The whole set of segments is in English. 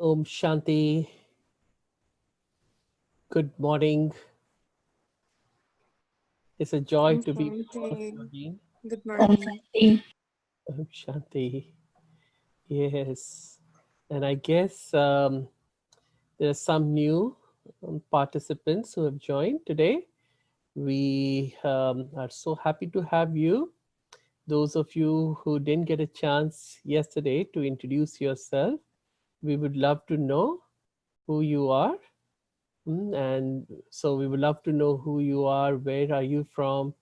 Om Shanti. Good morning. It's a joy to be with all of you Something. again. Good Om morning. Shanti. Om Shanti. Yes. And I guess there are some new participants who have joined today. We are so happy to have you. Those of you who didn't get a chance yesterday to introduce yourself, we would love to know who you are. And so we would love to know who you are, where are you from,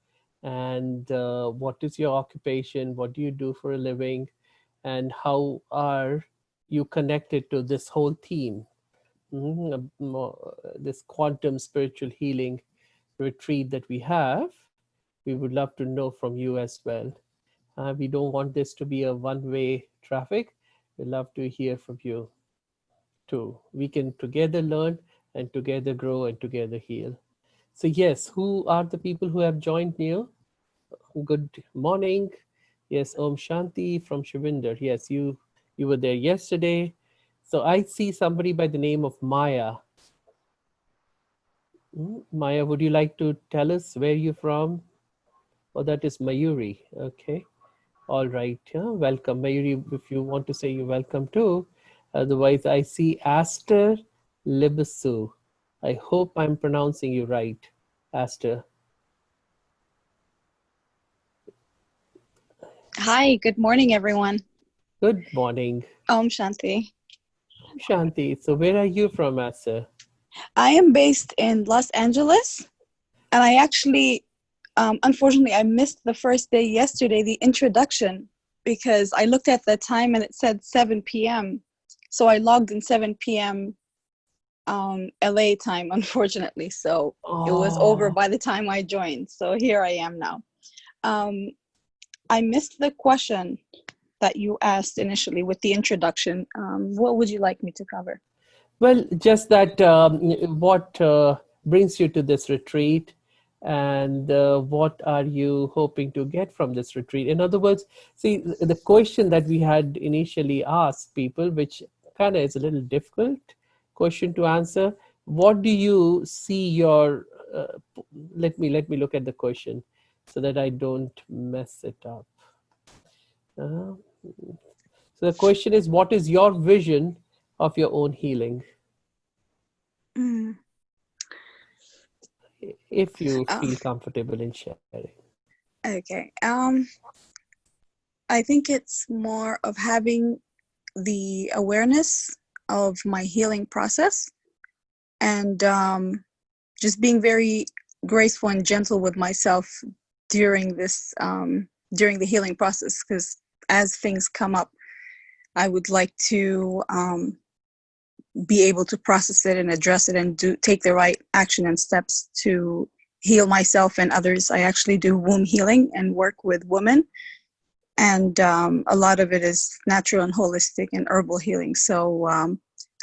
and what is your occupation, what do you do for a living, and how are you connected to this whole theme, this quantum spiritual healing retreat that we have. We would love to know from you as well. We don't want this to be a one-way traffic. We'd love to hear from you too. We can together learn and together grow and together heal. So yes, who are the people who have joined new? Good morning. Yes, Om Shanti from Shivinder. Yes, you were there yesterday. So I see somebody by the name of Maya. Maya, would you like to tell us where you're from? Oh, that is Mayuri. Okay. All right. Yeah, welcome. Mayuri, if you want to say you're welcome too. Otherwise, I see Aster Libasu. I hope I'm pronouncing you right, Aster. Hi, good morning, everyone. Good morning. Om Shanti. Shanti. So where are you from, Aster? I am based in Los Angeles, and I actually, unfortunately, I missed the first day yesterday, the introduction, because I looked at the time and it said 7 p.m. So I logged in 7 p.m. LA time, unfortunately. So it was over Oh, by the time I joined. So here I am now. Um, I missed the question that you asked initially with the introduction. What would you like me to cover? well, just that what brings you to this retreat and what are you hoping to get from this retreat? In other words, see, the question that we had initially asked people, which kind of is a little difficult question to answer. What do you see your, let me look at the question so that I don't mess it up. Uh, so the question is, what is your vision of your own healing? Mm. If you Oh, feel comfortable in sharing. okay. I think it's more of having the awareness of my healing process and just being very graceful and gentle with myself during this during the healing process. Because as things come up, I would like to be able to process it and address it and take the right action and steps to heal myself and others. I actually do womb healing and work with women, and a lot of it is natural and holistic and herbal healing. So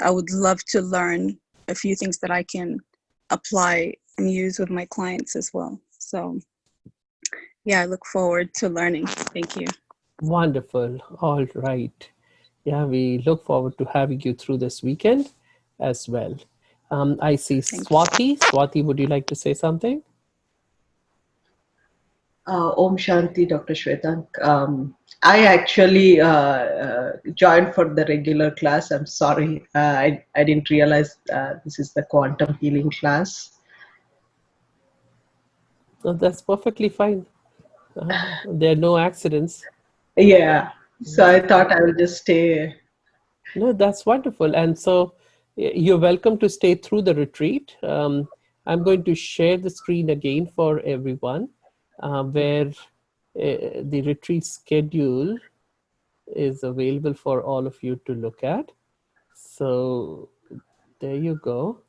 I would love to learn a few things that I can apply and use with my clients as well. So yeah, I look forward to learning. Thank you. Wonderful. All right. Yeah, we look forward to having you through this weekend as well. I see Thank you. Swati. Swati, would you like to say something? Om Shanti, Dr. Shwetank. I actually joined for the regular class. I'm sorry, I didn't realize this is the quantum healing class. No, that's perfectly fine. There are no accidents. Yeah, so I thought I will just stay. No, that's wonderful. And so you're welcome to stay through the retreat. I'm going to share the screen again for everyone where the retreat schedule is available for all of you to look at. So there you go.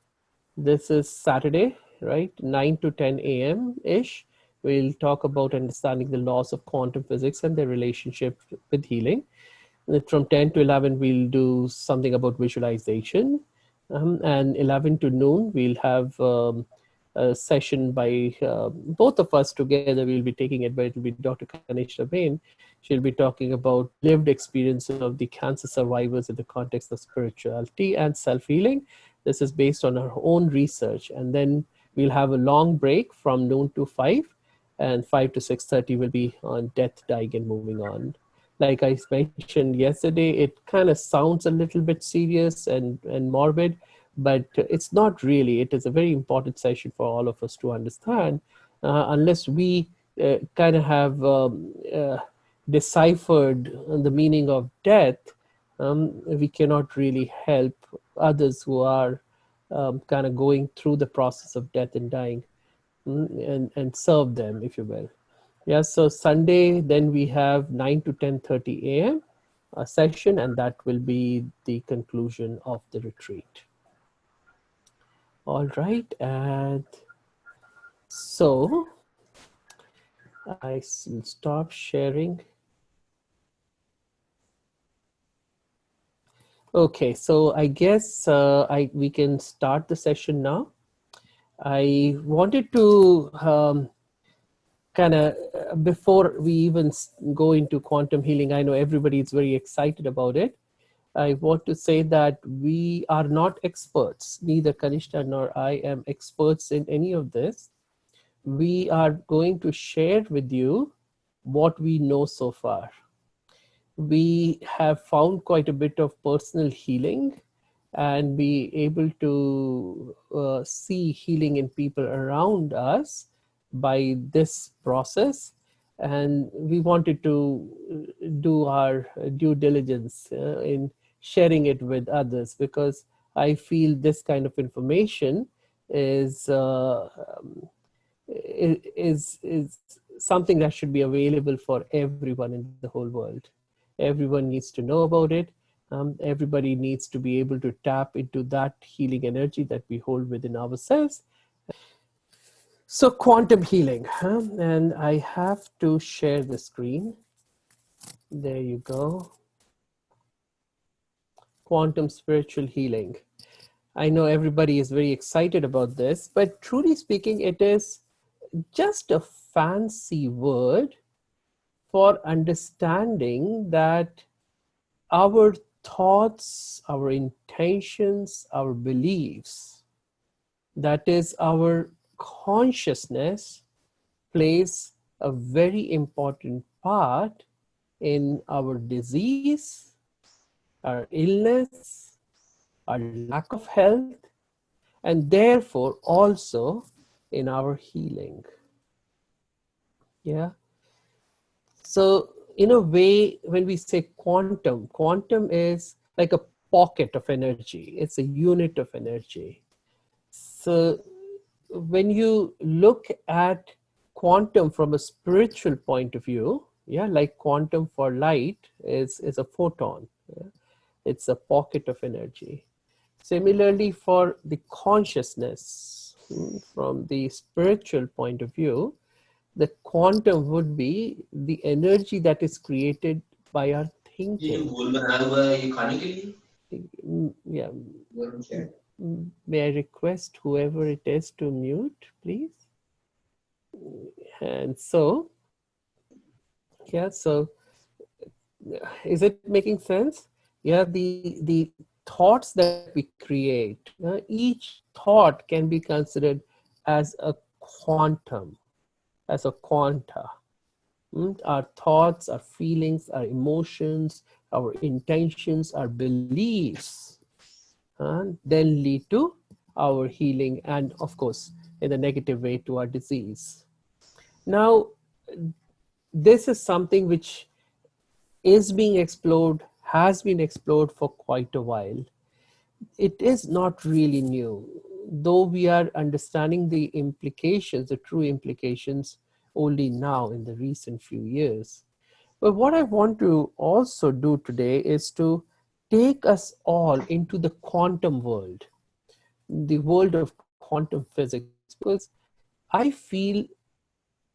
This is Saturday, right? 9 to 10 a.m. ish. We'll talk about understanding the laws of quantum physics and their relationship with healing. From 10 to 11, we'll do something about visualization. And 11 to noon, we'll have session by both of us together. We'll be taking it, but it'll be Dr. Kanisha Bain. She'll be talking about lived experiences of the cancer survivors in the context of spirituality and self-healing. This is based on our own research. And then we'll have a long break from noon to 5, and 5 to 6:30 will be on death, dying, and moving on. Like I mentioned yesterday, it kind of sounds a little bit serious and morbid, but it's not really. It is a very important session for all of us to understand. Unless we kind of have deciphered the meaning of death, we cannot really help others who are kind of going through the process of death and dying, and serve them, if you will. Yeah, so Sunday, then we have 9 to 10:30 a.m. a session, and that will be the conclusion of the retreat. All right, and so I will stop sharing. Okay, so I guess we can start the session now. I wanted to kind of, before we even go into quantum healing, I know everybody is very excited about it. I want to say that we are not experts. Neither Kanishta nor I am experts in any of this. We are going to share with you what we know so far. We have found quite a bit of personal healing and be able to see healing in people around us by this process. And we wanted to do our due diligence in sharing it with others, because I feel this kind of information is is something that should be available for everyone in the whole world. Everyone needs to know about it. Everybody needs to be able to tap into that healing energy that we hold within ourselves. So quantum healing, and I have to share the screen. There you go. Quantum spiritual healing. I know everybody is very excited about this, but truly speaking, it is just a fancy word for understanding that our thoughts, our intentions, our beliefs, that is, our consciousness, plays a very important part in our disease, our illness, our lack of health, and therefore also in our healing. Yeah. So in a way, when we say quantum, quantum is like a pocket of energy. It's a unit of energy. So when you look at quantum from a spiritual point of view, yeah, like quantum for light is a photon. Yeah? It's a pocket of energy. Similarly, for the consciousness, from the spiritual point of view, the quantum would be the energy that is created by our thinking. Yeah. May I request whoever it is to mute, please? And so, yeah, so is it making sense? Yeah, the thoughts that we create, each thought can be considered as a quantum, as a quanta. Our thoughts, our feelings, our emotions, our intentions, our beliefs, then lead to our healing, and of course, in a negative way, to our disease. Now, this is something which is being explored, has been explored for quite a while. It is not really new, though we are understanding the implications, the true implications, only now in the recent few years. But what I want to also do today is to take us all into the quantum world, the world of quantum physics, because I feel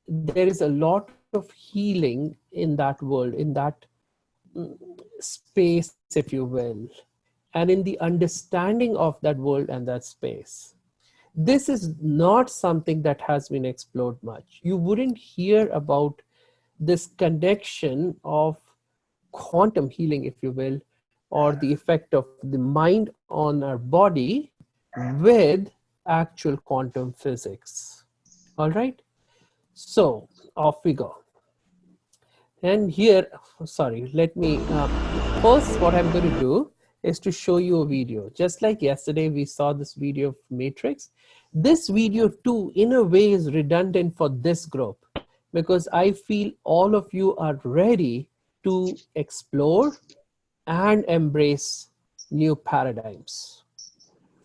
there is a lot of healing in that world, in that space, if you will, and in the understanding of that world and that space. This is not something that has been explored much. You wouldn't hear about this connection of quantum healing, if you will, or the effect of the mind on our body with actual quantum physics. All right, so off we go. And here, sorry, let me, first what I'm going to do is to show you a video. Just like yesterday, we saw this video of Matrix. This video too, in a way, is redundant for this group because I feel all of you are ready to explore and embrace new paradigms.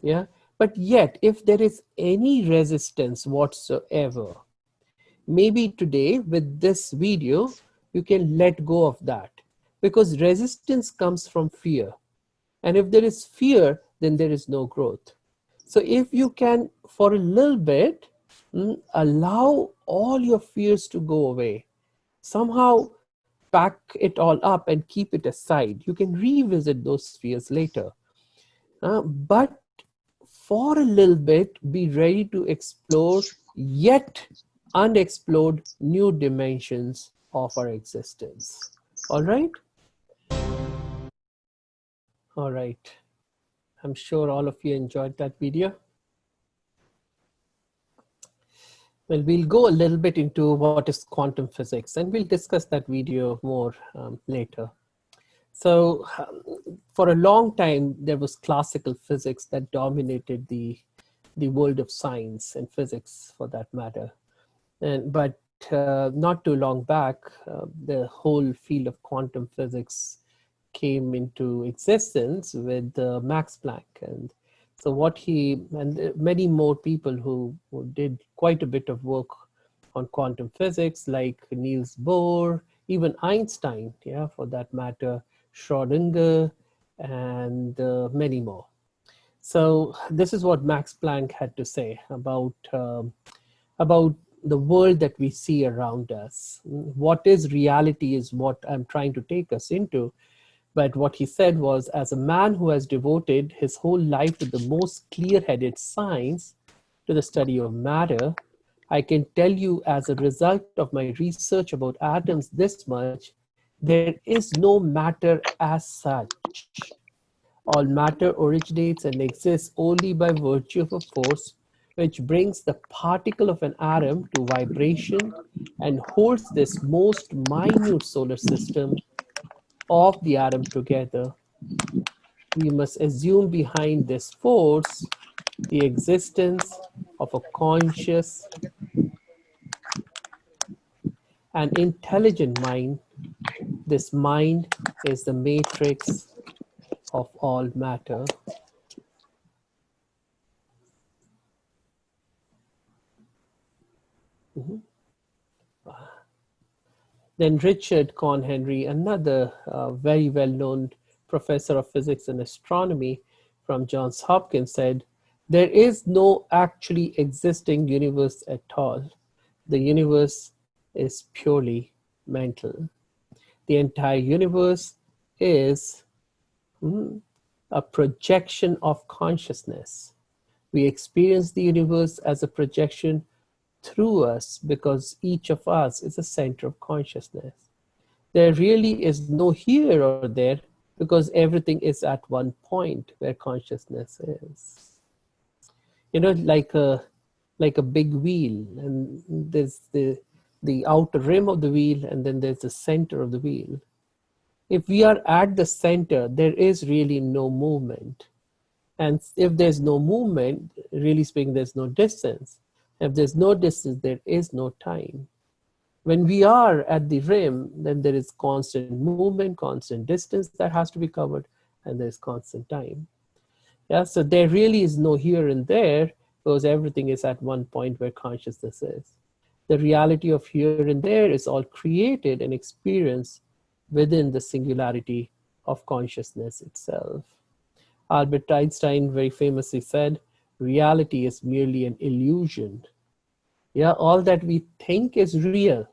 Yeah. But yet, if there is any resistance whatsoever, maybe today with this video, you can let go of that because resistance comes from fear. And if there is fear, then there is no growth. So if you can, for a little bit, allow all your fears to go away, somehow pack it all up and keep it aside. You can revisit those fears later. But for a little bit, be ready to explore yet unexplored new dimensions of our existence. All right? All right. I'm sure all of you enjoyed that video. Well, we'll go a little bit into what is quantum physics, and we'll discuss that video more later. So for a long time, there was classical physics that dominated the world of science and physics for that matter. But not too long back, the whole field of quantum physics came into existence with Max Planck. And so what he, and many more people who did quite a bit of work on quantum physics, like Niels Bohr, even Einstein, yeah, for that matter, Schrödinger, and many more. So this is what Max Planck had to say about the world that we see around us. What is reality is what I'm trying to take us into. But what he said was, as a man who has devoted his whole life to the most clear-headed science, to the study of matter, I can tell you as a result of my research about atoms this much, there is no matter as such. All matter originates and exists only by virtue of a force which brings the particle of an atom to vibration and holds this most minute solar system of the atom together. We must assume behind this force the existence of a conscious and intelligent mind. This mind is the matrix of all matter. Then Richard Conn Henry, another very well-known professor of physics and astronomy from Johns Hopkins, said, "There is no actually existing universe at all. The universe is purely mental. The entire universe is a projection of consciousness. We experience the universe as a projection through us because each of us is a center of consciousness. There really is no here or there because everything is at one point where consciousness is. You know, like a big wheel, and there's the outer rim of the wheel, and then there's the center of the wheel. If we are at the center, there is really no movement. And if there's no movement, really speaking, there's no distance. If there's no distance, there is no time. When we are at the rim, then there is constant movement, constant distance that has to be covered, and there's constant time. Yeah, so there really is no here and there because everything is at one point where consciousness is. The reality of here and there is all created and experienced within the singularity of consciousness itself. Albert Einstein very famously said, reality is merely an illusion. Yeah, all that we think is real,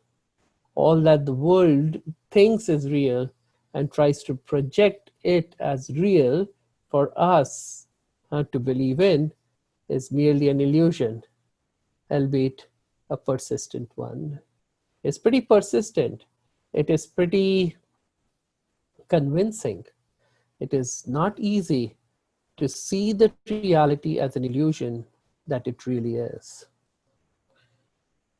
all that the world thinks is real and tries to project it as real for us to believe in, is merely an illusion, albeit a persistent one. It's pretty persistent. It is pretty convincing. It is not easy to see the reality as an illusion that it really is.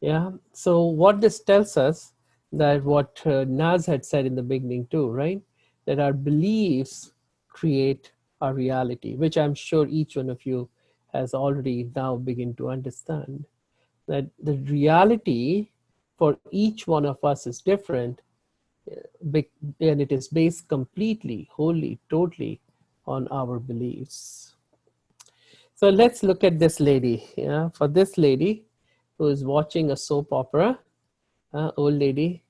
Yeah. So what this tells us, that what Naz had said in the beginning too, right? That our beliefs create our reality, which I'm sure each one of you has already now begin to understand. That the reality for each one of us is different, and it is based completely, wholly, totally on our beliefs. So let's look at this lady. Yeah, for this lady who is watching a soap opera, old lady,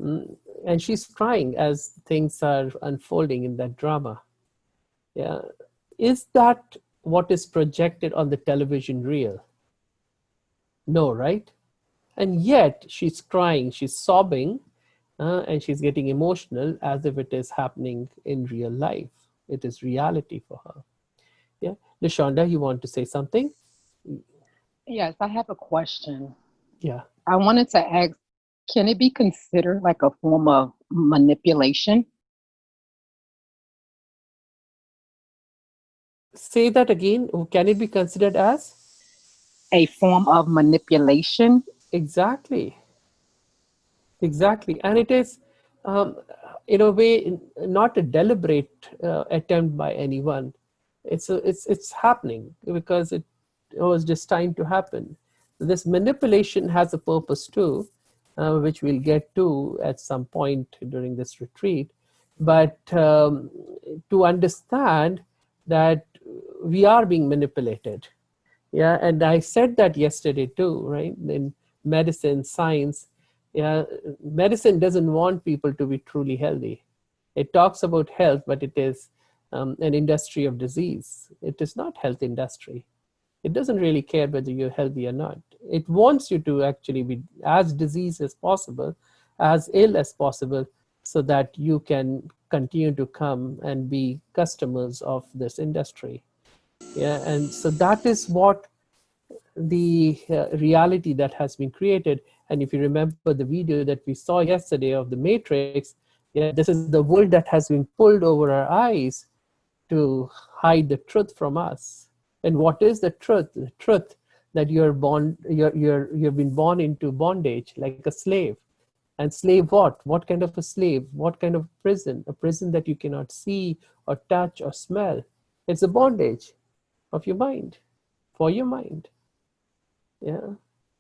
mm, and she's crying as things are unfolding in that drama. Yeah, is that what is projected on the television reel? No, right? And yet she's crying, she's sobbing, and she's getting emotional as if it is happening in real life. It is reality for her. Yeah, Lashonda, you want to say something? Yes, I have a question. Yeah. I wanted to ask, can it be considered like a form of manipulation? Say that again. Can it be considered as? A form of manipulation? Exactly. Exactly. And it is, um, in a way, not a deliberate attempt by anyone. It's happening because it was destined to happen. This manipulation has a purpose too, which we'll get to at some point during this retreat. But to understand that we are being manipulated. Yeah, and I said that yesterday too, right? In medicine, science, yeah, medicine doesn't want people to be truly healthy. It talks about health, but it is an industry of disease. It is not health industry. It doesn't really care whether you're healthy or not. It wants you to actually be as diseased as possible, as ill as possible, so that you can continue to come and be customers of this industry. Yeah, and so that is what the reality that has been created. And if you remember the video that we saw yesterday of the Matrix, yeah, this is the world that has been pulled over our eyes to hide the truth from us. And what is the truth? The truth that you've been born into bondage like a slave. And slave what? What kind of a slave? What kind of prison? A prison that you cannot see or touch or smell. It's a bondage of your mind, for your mind. Yeah.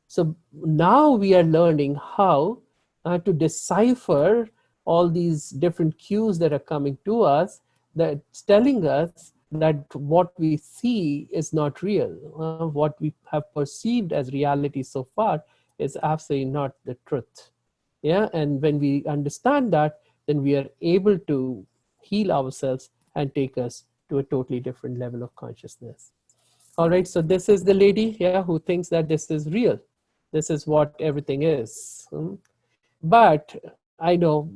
So now we are learning how to decipher all these different cues that are coming to us, that's telling us that what we see is not real. What we have perceived as reality so far is absolutely not the truth. Yeah. And when we understand that, then we are able to heal ourselves and take us to a totally different level of consciousness. All right, so this is the lady, yeah, who thinks that this is real. This is what everything is. But I know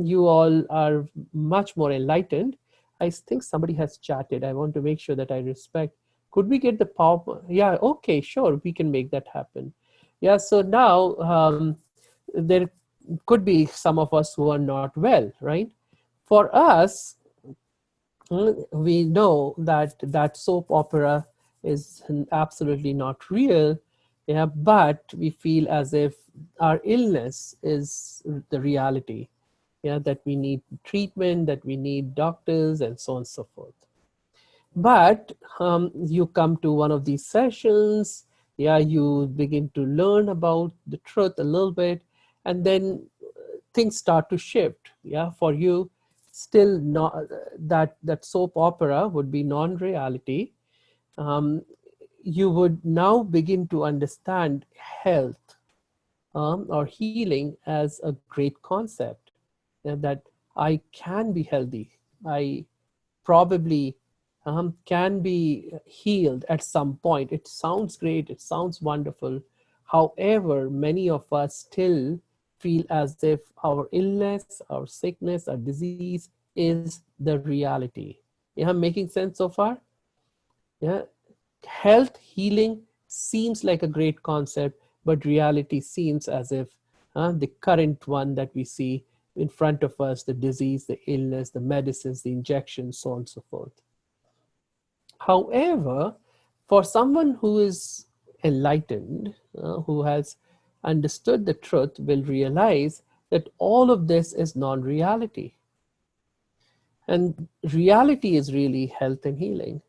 you all are much more enlightened. I think somebody has chatted. I want to make sure that I respect. Could we get the power? Yeah, okay, sure, we can make that happen. Yeah, so now there could be some of us who are not well, right? For us, we know that that soap opera is absolutely not real, yeah, but we feel as if our illness is the reality, yeah, that we need treatment, that we need doctors, and so on and so forth. But you come to one of these sessions, yeah, you begin to learn about the truth a little bit, and then things start to shift. Yeah, for you, still not that soap opera would be non-reality. Um, you would now begin to understand health or healing as a great concept, that I can be healthy. I probably can be healed at some point. It sounds great, it sounds wonderful. However, many of us still feel as if our illness, our sickness, our disease is the reality. Yeah, making sense so far? Yeah. health, healing seems like a great concept, but reality seems as if the current one that we see in front of us, the disease, the illness, the medicines, the injections, so on and so forth. However, for someone who is enlightened, who has understood the truth, will realize that all of this is non-reality. And reality is really health and healing.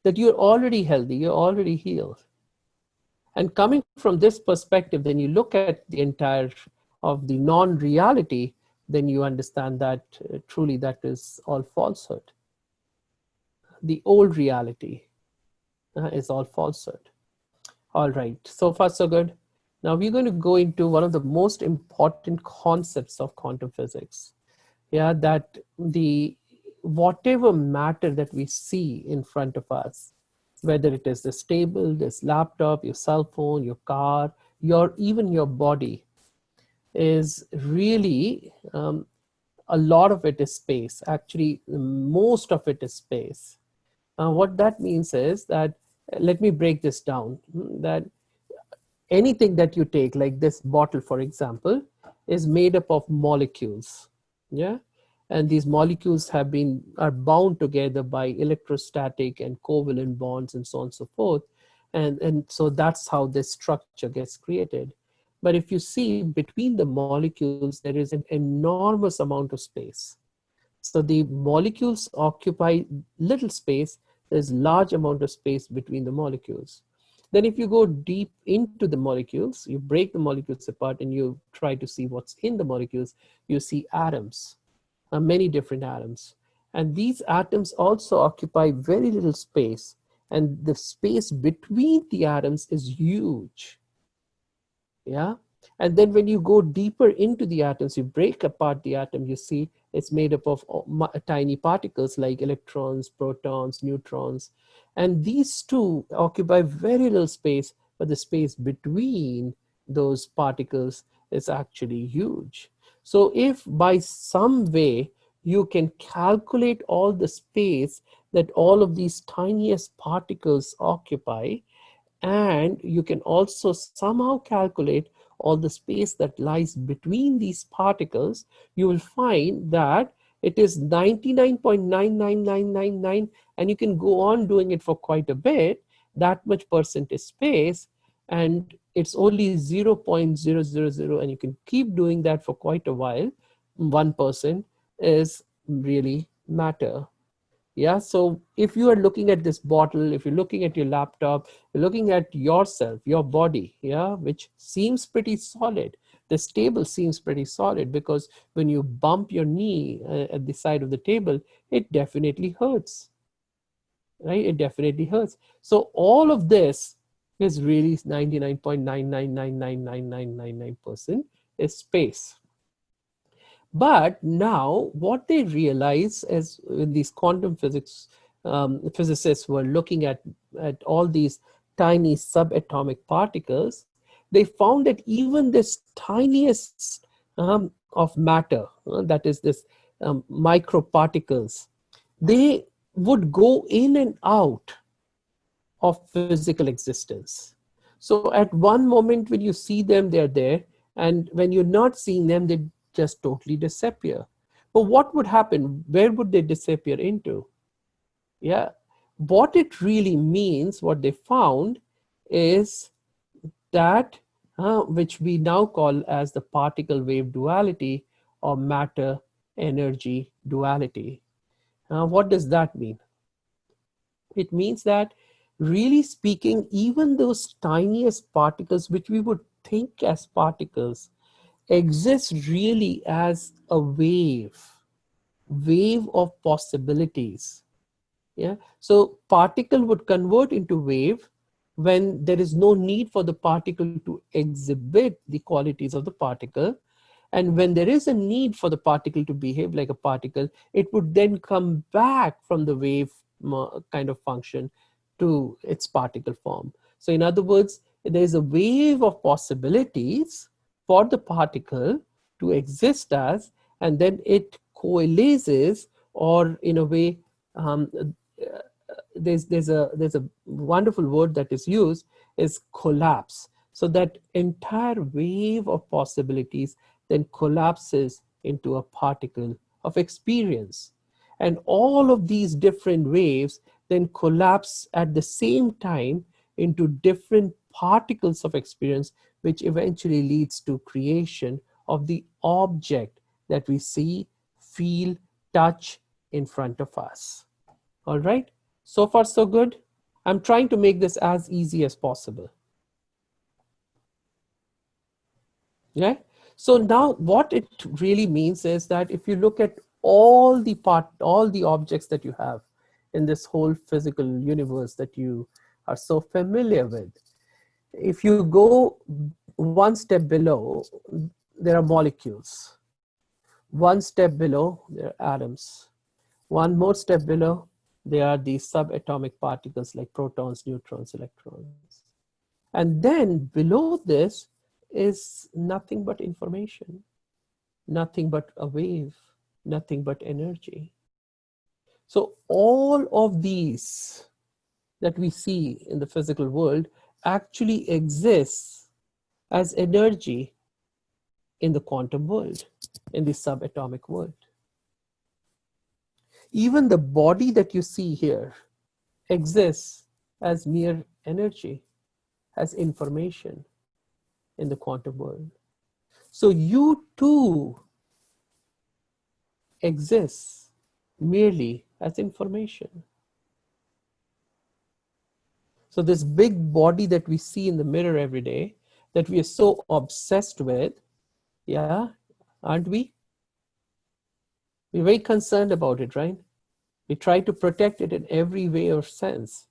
That you're already healthy, you're already healed. And coming from this perspective, then you look at the entire of the non-reality, then you understand that truly that is all falsehood. The old reality is all falsehood. All right, so far so good. Now we're going to go into one of the most important concepts of quantum physics. Yeah, that the whatever matter that we see in front of us, whether it is this table, this laptop, your cell phone, your car, even your body, is really a lot of it is space. Actually, most of it is space. What that means is that, let me break this down, that anything that you take, like this bottle, for example, is made up of molecules. Yeah. And these molecules are bound together by electrostatic and covalent bonds and so on and so forth. And so that's how this structure gets created. But if you see between the molecules, there is an enormous amount of space. So the molecules occupy little space. There's large amount of space between the molecules. Then if you go deep into the molecules, you break the molecules apart and you try to see what's in the molecules, you see atoms, many different atoms. And these atoms also occupy very little space. And the space between the atoms is huge. Yeah. And then when you go deeper into the atoms, you break apart the atom, you see it's made up of tiny particles like electrons, protons, neutrons. And these two occupy very little space, but the space between those particles is actually huge. So if by some way you can calculate all the space that all of these tiniest particles occupy, and you can also somehow calculate all the space that lies between these particles, you will find that it is 99.99999, and you can go on doing it for quite a bit, that much percentage space, and it's only 0.000, and you can keep doing that for quite a while. 1% is really matter. Yeah, so if you are looking at this bottle, if you're looking at your laptop, you're looking at yourself, your body, yeah, which seems pretty solid. This table seems pretty solid because when you bump your knee at the side of the table, it definitely hurts, right? It definitely hurts. So all of this is really 99.9999999% is space. But now what they realize is when these quantum physics physicists were looking at all these tiny subatomic particles, they found that even this tiniest of matter, that is this microparticles, they would go in and out of physical existence. So at one moment when you see them, they're there, and when you're not seeing them, they just totally disappear. But what would happen? Where would they disappear into? Yeah, what it really means, what they found is that which we now call as the particle wave duality or matter energy duality. What does that mean? It means that, really speaking, even those tiniest particles, which we would think as particles, exist really as a wave of possibilities. Yeah. So particle would convert into wave when there is no need for the particle to exhibit the qualities of the particle. And when there is a need for the particle to behave like a particle, it would then come back from the wave kind of function to its particle form. So in other words, there is a wave of possibilities for the particle to exist as, and then it coalesces, or in a way there's a wonderful word that is used is collapse. So that entire wave of possibilities then collapses into a particle of experience. And all of these different waves then collapse at the same time into different particles of experience, which eventually leads to creation of the object that we see, feel, touch in front of us. All right, so far so good. I'm trying to make this as easy as possible. Yeah. So now what it really means is that if you look at all the objects that you have in this whole physical universe that you are so familiar with, if you go one step below, there are molecules. One step below, there are atoms. One more step below, there are these subatomic particles like protons, neutrons, electrons. And then below this is nothing but information, nothing but a wave, nothing but energy. So all of these that we see in the physical world actually exists as energy in the quantum world, in the subatomic world. Even the body that you see here exists as mere energy, as information in the quantum world. So you too exist merely as information. So this big body that we see in the mirror every day, that we are so obsessed with, yeah, aren't we? We're very concerned about it, right? We try to protect it in every way or sense,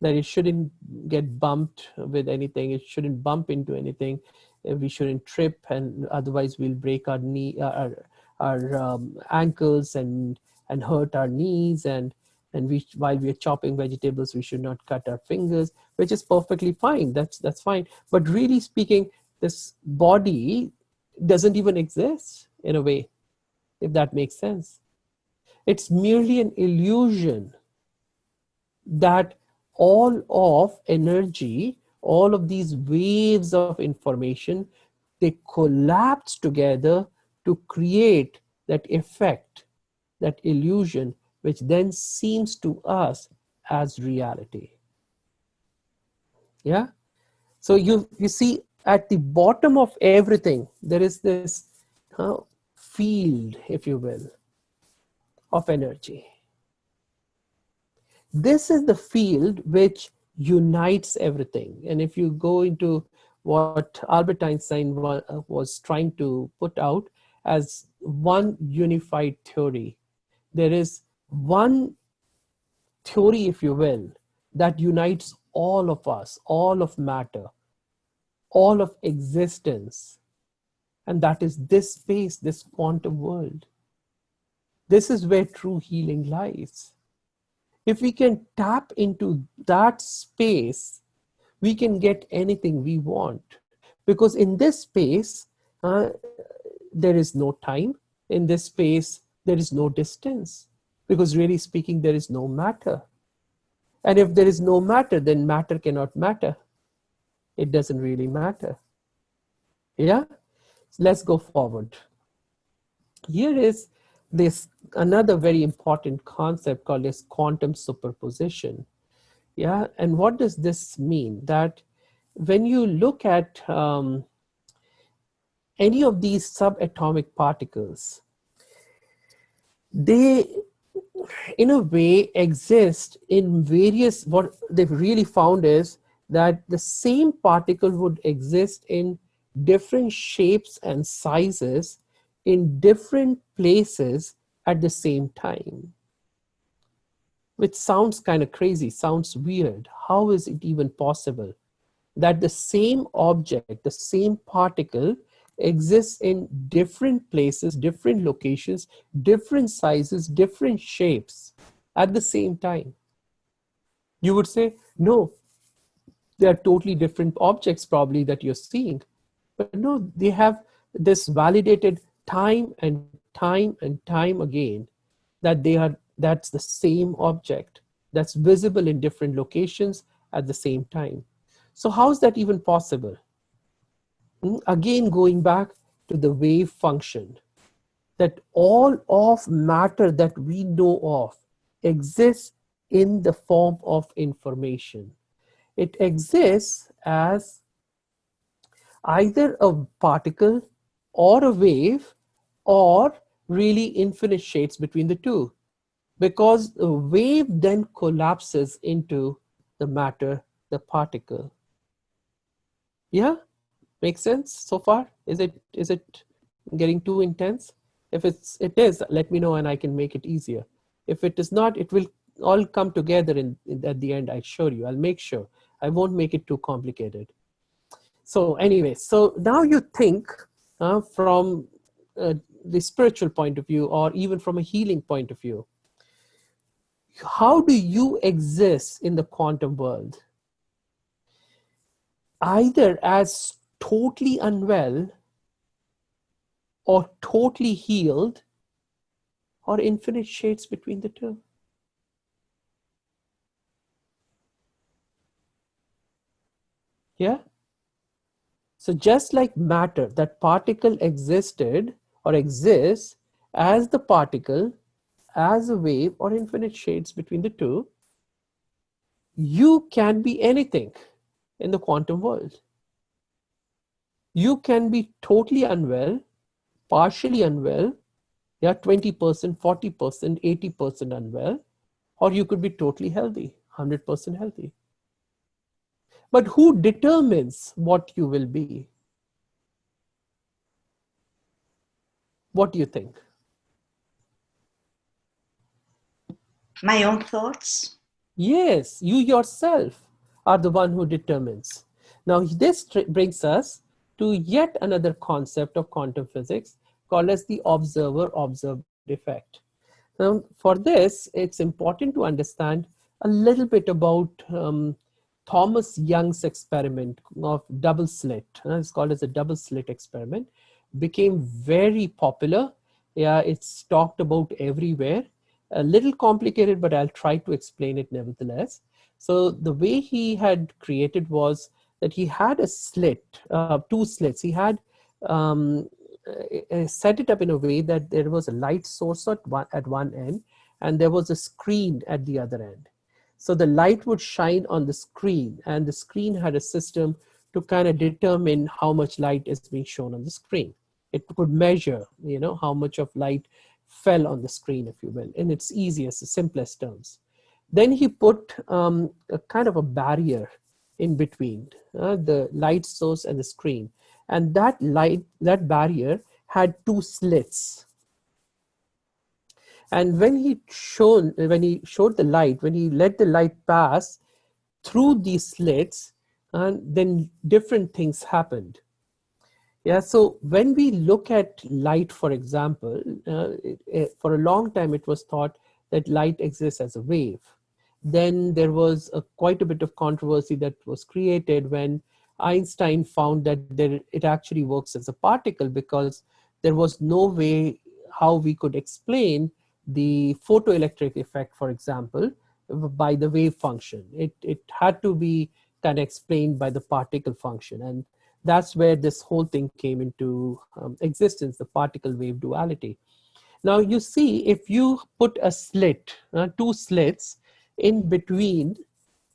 that it shouldn't get bumped with anything, it shouldn't bump into anything, we shouldn't trip, and otherwise we'll break our knee, our ankles and hurt our knees, and we, while we are chopping vegetables, we should not cut our fingers, which is perfectly fine. That's fine. But really speaking, this body doesn't even exist in a way, if that makes sense. It's merely an illusion that all of energy, all of these waves of information, they collapse together to create that effect, that illusion, which then seems to us as reality. Yeah. So you see at the bottom of everything, there is this field, if you will, of energy. This is the field which unites everything. And if you go into what Albert Einstein was trying to put out as one unified theory, there is one theory, if you will, that unites all of us, all of matter, all of existence. And that is this space, this quantum world. This is where true healing lies. If we can tap into that space, we can get anything we want. Because in this space, there is no time. In this space, there is no distance. Because really speaking, there is no matter. And if there is no matter, then matter cannot matter. It doesn't really matter. Yeah? Let's go forward. Here is this another very important concept called as quantum superposition. Yeah, and what does this mean? That when you look at any of these subatomic particles, they in a way exist in various, what they've really found is that the same particle would exist in different shapes and sizes in different places at the same time. Which sounds kind of crazy, sounds weird. How is it even possible that the same object, the same particle exists in different places, different locations, different sizes, different shapes at the same time? You would say, no, they are totally different objects probably that you're seeing. But no, they have this validated time and time and time again that that's the same object. that's visible in different locations at the same time. So how is that even possible? Again, going back to the wave function, that all of matter that we know of exists in the form of information. It exists as either a particle or a wave, or really infinite shades between the two, because the wave then collapses into the matter, the particle. Yeah, makes sense so far? Is it getting too intense? If it is, let me know and I can make it easier. If it is not, it will all come together at the end. I assure you, I'll make sure. I won't make it too complicated. So anyway, so now you think from the spiritual point of view, or even from a healing point of view, how do you exist in the quantum world? Either as totally unwell, or totally healed, or infinite shades between the two. Yeah? So just like matter, that particle existed or exists as the particle, as a wave, or infinite shades between the two, you can be anything in the quantum world. You can be totally unwell, partially unwell, yeah, 20%, 40%, 80% unwell, or you could be totally healthy, 100% healthy. But who determines what you will be? What do you think? My own thoughts? Yes, you yourself are the one who determines. Now, this brings us to yet another concept of quantum physics called as the observer-observed effect. Now, for this, it's important to understand a little bit about Thomas Young's experiment of double slit. It's called as a double slit experiment. Became very popular. Yeah, it's talked about everywhere. A little complicated, but I'll try to explain it nevertheless. So the way he had created was that he had a slit, two slits. He had set it up in a way that there was a light source at one end, and there was a screen at the other end. So the light would shine on the screen, and the screen had a system to kind of determine how much light is being shown on the screen. It could measure, how much of light fell on the screen, if you will, in its easiest, simplest terms. Then he put a kind of a barrier in between the light source and the screen. And that barrier had two slits. And when he showed the light, when he let the light pass through these slits, then different things happened. Yeah, so when we look at light, for example, for a long time it was thought that light exists as a wave. Then there was quite a bit of controversy that was created when Einstein found that it actually works as a particle, because there was no way how we could explain the photoelectric effect, for example, by the wave function. It had to be kind of explained by the particle function. And that's where this whole thing came into existence, the particle wave duality. Now you see, if you put a slit, two slits in between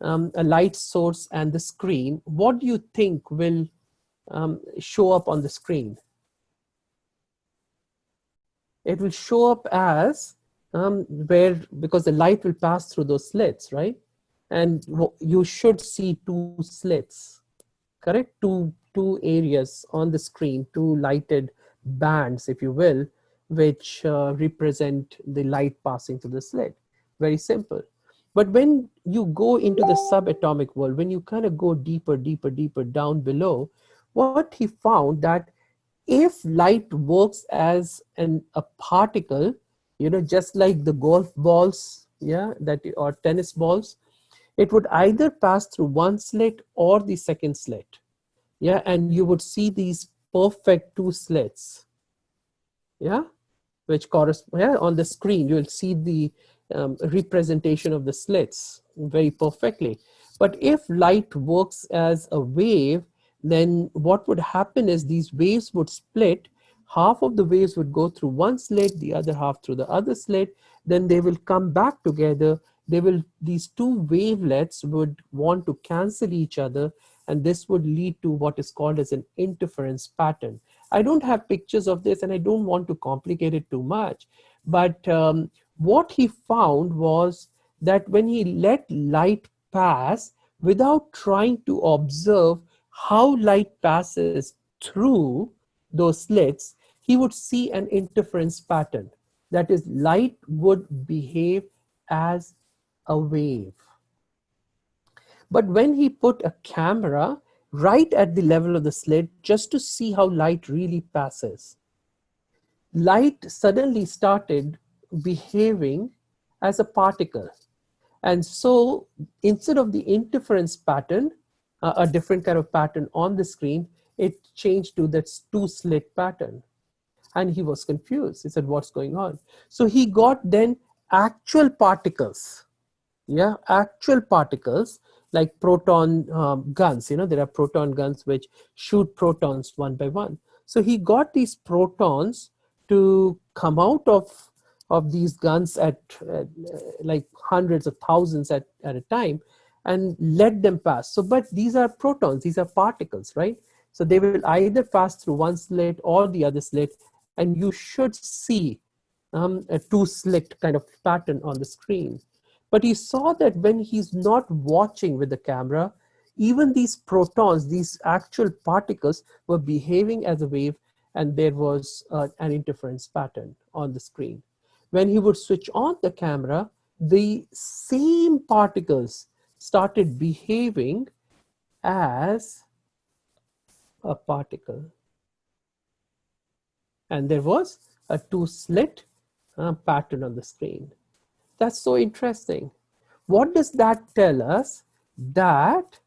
a light source and the screen, what do you think will show up on the screen? It will show up as because the light will pass through those slits, right? And you should see two slits, correct? Two areas on the screen, two lighted bands, if you will, which represent the light passing through the slit. Very simple. But when you go into the subatomic world, when you kind of go deeper down below, what he found that if light works as a particle, just like the golf balls, or tennis balls, it would either pass through one slit or the second slit. Yeah, and you would see these perfect two slits, which correspond on the screen. You'll see representation of the slits very perfectly. But if light works as a wave, then what would happen is these waves would split. Half of the waves would go through one slit, the other half through the other slit. Then they will come back together. These two wavelets would want to cancel each other, and this would lead to what is called as an interference pattern. I don't have pictures of this, and I don't want to complicate it too much. But what he found was that when he let light pass without trying to observe how light passes through those slits, he would see an interference pattern. That is, light would behave as a wave. But when he put a camera right at the level of the slit just to see how light really passes, light suddenly started behaving as a particle. And so instead of the interference pattern, a different kind of pattern on the screen, it changed to that two slit pattern. And he was confused. He said, what's going on? So he got then actual particles. Yeah, actual particles like proton guns. There are proton guns which shoot protons one by one. So he got these protons to come out of these guns at like hundreds of thousands at a time, and let them pass. So, but these are protons, these are particles, right? So they will either pass through one slit or the other slit, and you should see a two slit kind of pattern on the screen. But he saw that when he's not watching with the camera, even these protons, these actual particles, were behaving as a wave, and there was an interference pattern on the screen. When he would switch on the camera, the same particles started behaving as a particle. And there was a two slit pattern on the screen. That's so interesting. What does that tell us? That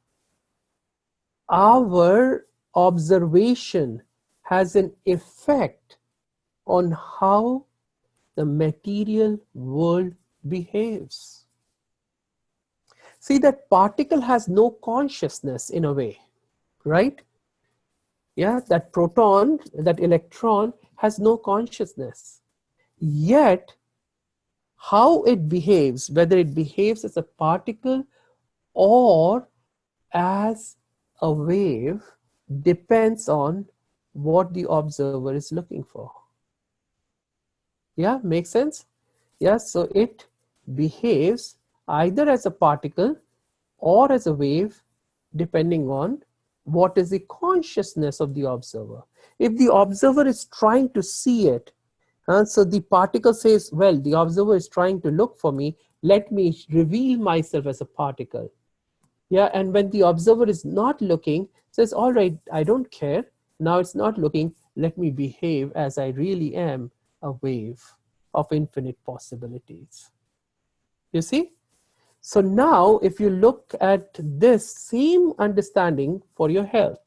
our observation has an effect on how the material world behaves. See, that particle has no consciousness in a way, right? Yeah, that proton, that electron has no consciousness. Yet, how it behaves, whether it behaves as a particle or as a wave, depends on what the observer is looking for. Yeah, makes sense? Yeah, so it behaves either as a particle or as a wave, depending on what is the consciousness of the observer. If the observer is trying to see it, so the particle says, well, the observer is trying to look for me, let me reveal myself as a particle. Yeah, and when the observer is not looking, says, all right, I don't care. Now it's not looking, let me behave as I really am, a wave of infinite possibilities. You see? So now if you look at this same understanding for your health,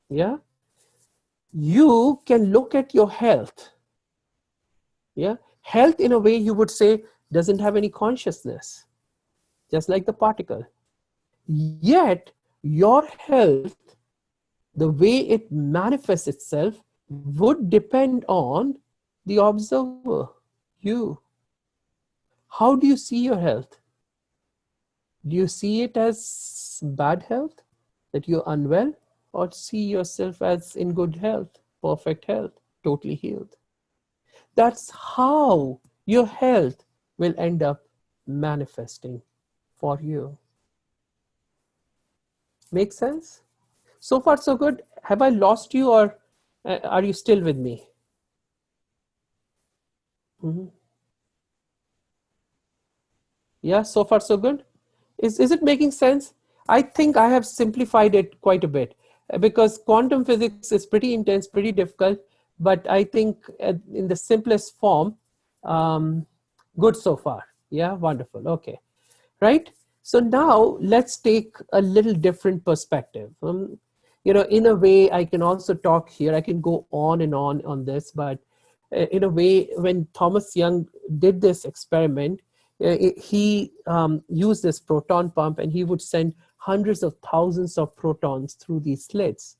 yeah, you can look at your health. Yeah, health in a way you would say doesn't have any consciousness, just like the particle. Yet your health, the way it manifests itself, would depend on the observer, you. How do you see your health? Do you see it as bad health, that you're unwell, or see yourself as in good health, perfect health, totally healed? That's how your health will end up manifesting for you. Make sense? So far, so good. Have I lost you, or are you still with me? Yeah, so far, so good. Is it making sense? I think I have simplified it quite a bit, because quantum physics is pretty intense, pretty difficult, but I think in the simplest form, good so far. Yeah, wonderful. Okay, right? So now let's take a little different perspective. In a way, I can also talk here. I can go on and on this, but in a way, when Thomas Young did this experiment, He used this proton pump, and he would send hundreds of thousands of protons through these slits.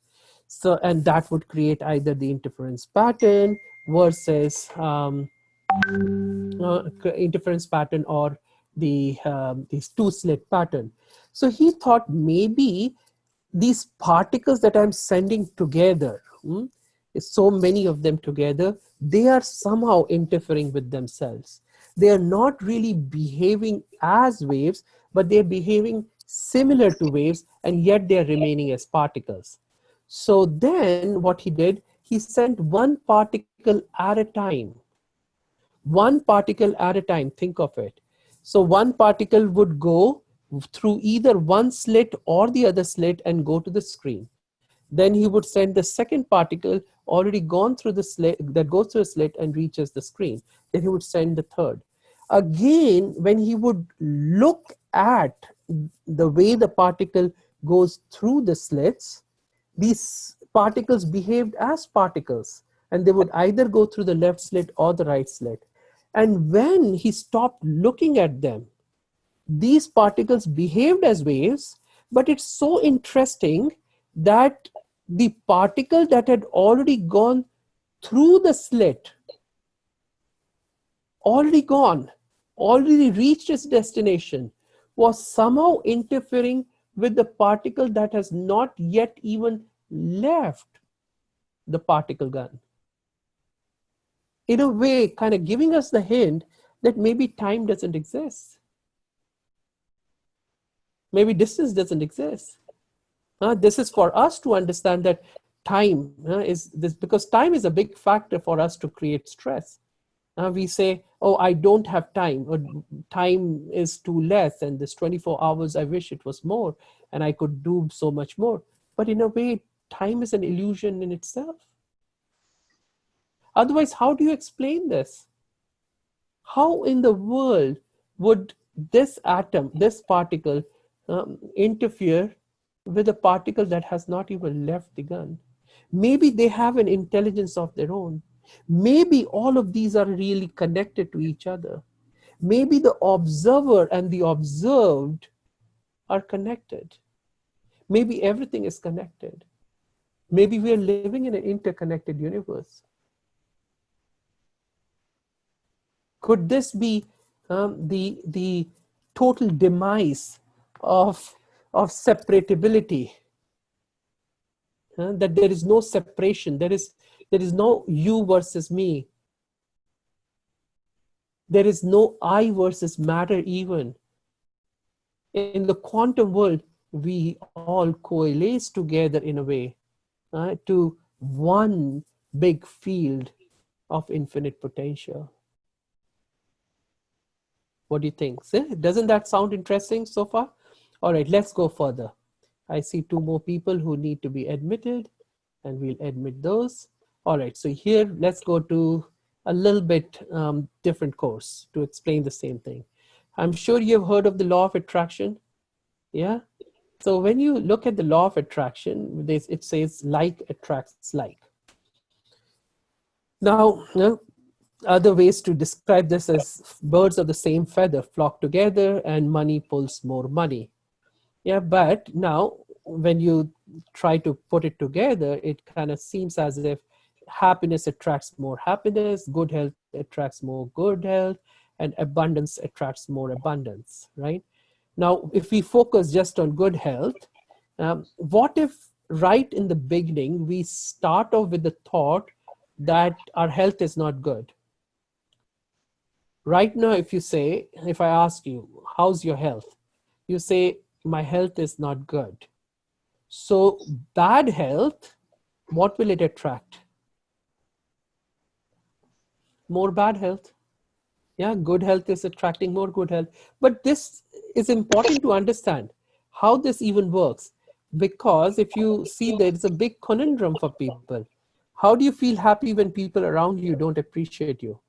So, and that would create either the interference pattern versus interference pattern, or the these two slit pattern. So he thought maybe these particles that I'm sending together, so many of them together, they are somehow interfering with themselves. They are not really behaving as waves, but they're behaving similar to waves, and yet they're remaining as particles. So then what he did, he sent one particle at a time. One particle at a time, think of it. So one particle would go through either one slit or the other slit and go to the screen. Then he would send the second particle already gone through the slit, that goes through a slit and reaches the screen. Then he would send the third. Again, when he would look at the way the particle goes through the slits, these particles behaved as particles, and they would either go through the left slit or the right slit. And when he stopped looking at them, these particles behaved as waves, but it's so interesting that the particle that had already gone through the slit, already reached its destination, was somehow interfering with the particle that has not yet even left the particle gun. In a way, kind of giving us the hint that maybe time doesn't exist. Maybe distance doesn't exist. This is for us to understand that time is this, because time is a big factor for us to create stress. We say, oh, I don't have time, or time is too less, and this 24 hours, I wish it was more, and I could do so much more. But in a way, time is an illusion in itself. Otherwise, how do you explain this? How in the world would this atom, this particle, interfere with a particle that has not even left the gun? Maybe they have an intelligence of their own. Maybe all of these are really connected to each other. Maybe the observer and the observed are connected. Maybe everything is connected. Maybe we are living in an interconnected universe. Could this be the total demise of separatability? That there is no separation. There is no you versus me. There is no I versus matter even. In the quantum world, we all coalesce together in a way to one big field of infinite potential. What do you think? Doesn't that sound interesting so far? All right, let's go further. I see two more people who need to be admitted, and we'll admit those. All right, so here, let's go to a little bit different course to explain the same thing. I'm sure you've heard of the law of attraction. Yeah. So when you look at the law of attraction, it says like attracts like. Now, other ways to describe this as birds of the same feather flock together and money pulls more money. Yeah, but now when you try to put it together, it kind of seems as if happiness attracts more happiness, good health attracts more good health, and abundance attracts more abundance, right? Now, if we focus just on good health, what if right in the beginning, we start off with the thought that our health is not good? Right now, if I ask you, how's your health? You say, my health is not good. So bad health, what will it attract? More bad health. Yeah, good health is attracting more good health. But this is important to understand how this even works. Because if you see, there's a big conundrum for people. How do you feel happy when people around you don't appreciate you?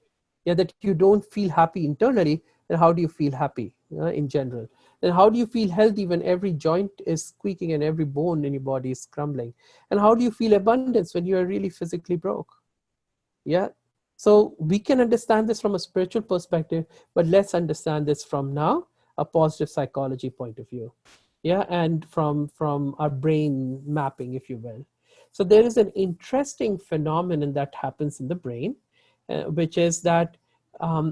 Yeah, that you don't feel happy internally, then how do you feel happy in general? And how do you feel healthy when every joint is squeaking and every bone in your body is crumbling? And how do you feel abundance when you are really physically broke? Yeah. So we can understand this from a spiritual perspective, but let's understand this from now a positive psychology point of view. Yeah, and from our brain mapping, if you will. So there is an interesting phenomenon that happens in the brain, which is that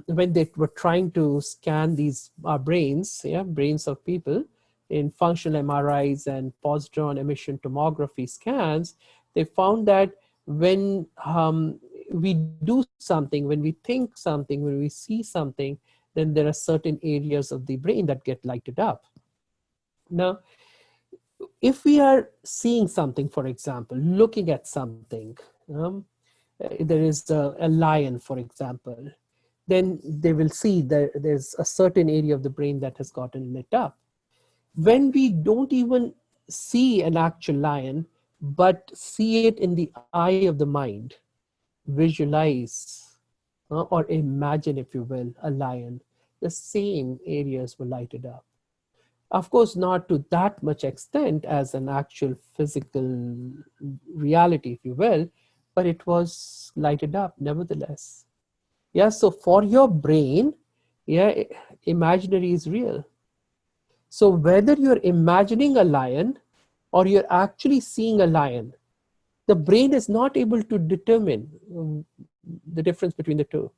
when they were trying to scan these our brains, yeah, brains of people in functional MRIs and positron emission tomography scans, they found that when we do something, when we think something, when we see something, then there are certain areas of the brain that get lighted up. Now, if we are seeing something, for example, looking at something, there is a lion, for example, then they will see that there's a certain area of the brain that has gotten lit up. When we don't even see an actual lion, but see it in the eye of the mind, visualize or imagine, if you will, a lion, the same areas were lighted up. Of course, not to that much extent as an actual physical reality, if you will, but it was lighted up nevertheless. Yeah, so for your brain, yeah, imaginary is real. So whether you're imagining a lion or you're actually seeing a lion, the brain is not able to determine the difference between the two.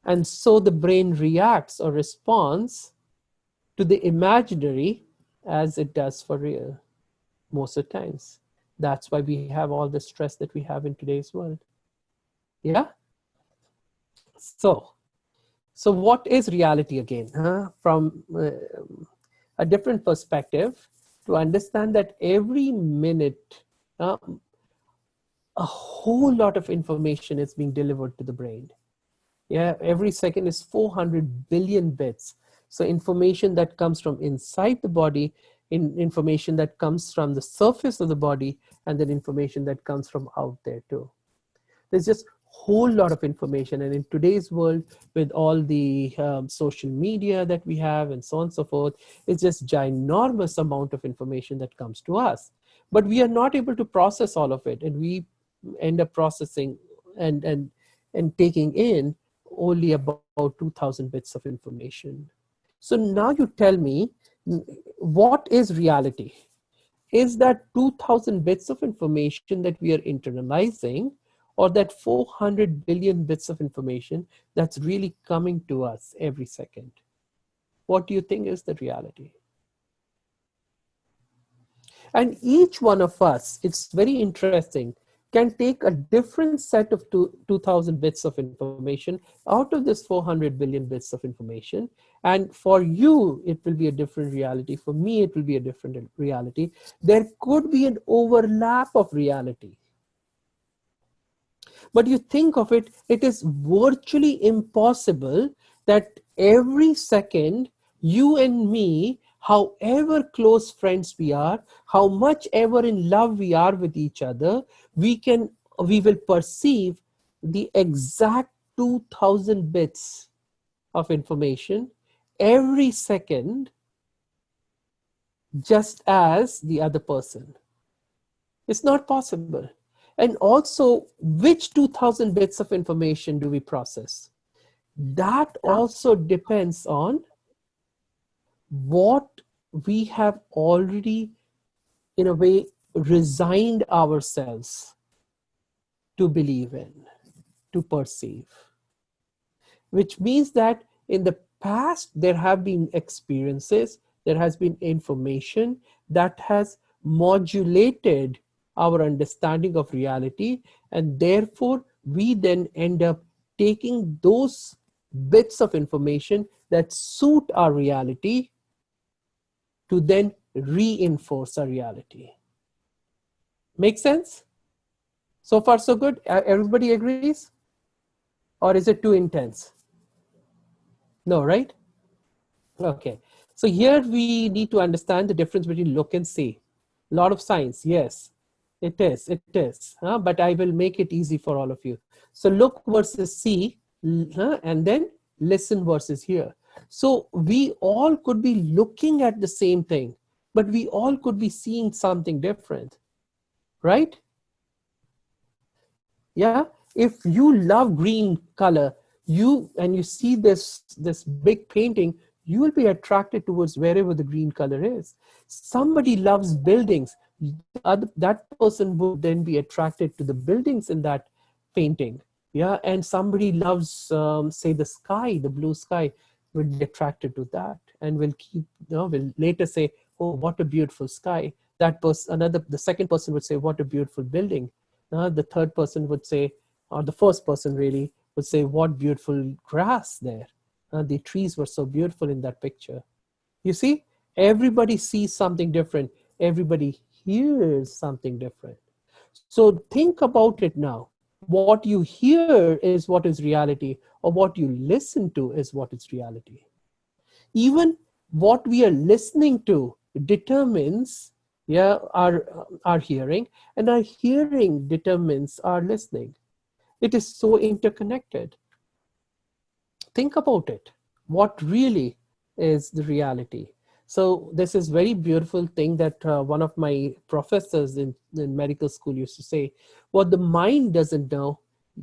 And so the brain reacts or responds to the imaginary as it does for real most of the times. That's why we have all the stress that we have in today's world. Yeah? So what is reality again? From a different perspective, to understand that every minute, a whole lot of information is being delivered to the brain. Yeah, every second is 400 billion bits. So information that comes from inside the body, information that comes from the surface of the body, and then information that comes from out there too. There's just a whole lot of information. And in today's world, with all the social media that we have and so on and so forth, it's just ginormous amount of information that comes to us. But we are not able to process all of it. And we end up processing and taking in only about 2000 bits of information. So now you tell me, what is reality? Is that 2000 bits of information that we are internalizing, or that 400 billion bits of information that's really coming to us every second? What do you think is the reality? And each one of us, it's very interesting, can take a different set of 2000 bits of information out of this 400 billion bits of information. And for you, it will be a different reality. For me, it will be a different reality. There could be an overlap of reality. But you think of it, it is virtually impossible that every second, you and me, however close friends we are, how much ever in love we are with each other, we will perceive the exact 2000 bits of information every second, just as the other person. It's not possible. And also, which 2000 bits of information do we process? That also depends on what we have already, in a way, resigned ourselves to believe in, to perceive. Which means that in the past, there have been experiences, there has been information that has modulated our understanding of reality, and therefore we then end up taking those bits of information that suit our reality to then reinforce our reality. Make sense? So far so good? Everybody agrees? Or is it too intense? No, right? Okay. So here we need to understand the difference between look and see. A lot of science, yes. It is. But I will make it easy for all of you. So look versus see, and then listen versus hear. So we all could be looking at the same thing, but we all could be seeing something different, right? Yeah. If you love green color, you see this big painting, you will be attracted towards wherever the green color is. Somebody loves buildings, that person would then be attracted to the buildings in that painting. Yeah, and somebody loves, say, the sky, the blue sky, will be attracted to that, and will keep, will later say, oh, what a beautiful sky. That person, the second person would say, what a beautiful building. The third person would say, or the first person really would say, what beautiful grass there. The trees were so beautiful in that picture. You see, everybody sees something different. Everybody hears something different. So think about it now. What you hear is what is reality, or what you listen to is what is reality. Even what we are listening to determines, yeah, our hearing, and our hearing determines our listening. It is so interconnected. Think about it. What really is the reality? So this is very beautiful thing that one of my professors in medical school used to say: what the mind doesn't know,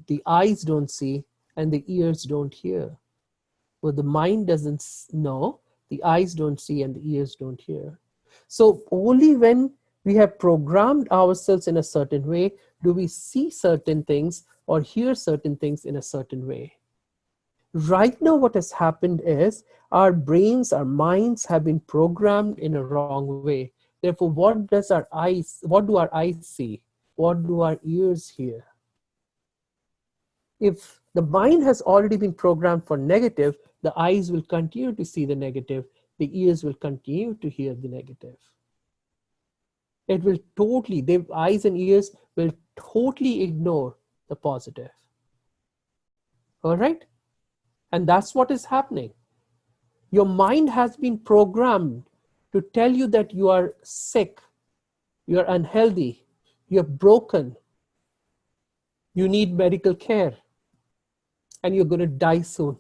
the eyes don't see, and the ears don't hear. What the mind doesn't know, the eyes don't see, and the ears don't hear. So only when we have programmed ourselves in a certain way do we see certain things or hear certain things in a certain way. Right now, what has happened is our brains, our minds have been programmed in a wrong way. Therefore, what do our eyes see? What do our ears hear? If the mind has already been programmed for negative, the eyes will continue to see the negative, the ears will continue to hear the negative. It will totally, the eyes and ears will totally ignore the positive. All right? And that's what is happening. Your mind has been programmed to tell you that you are sick, you are unhealthy, you're broken, you need medical care, and you're going to die soon.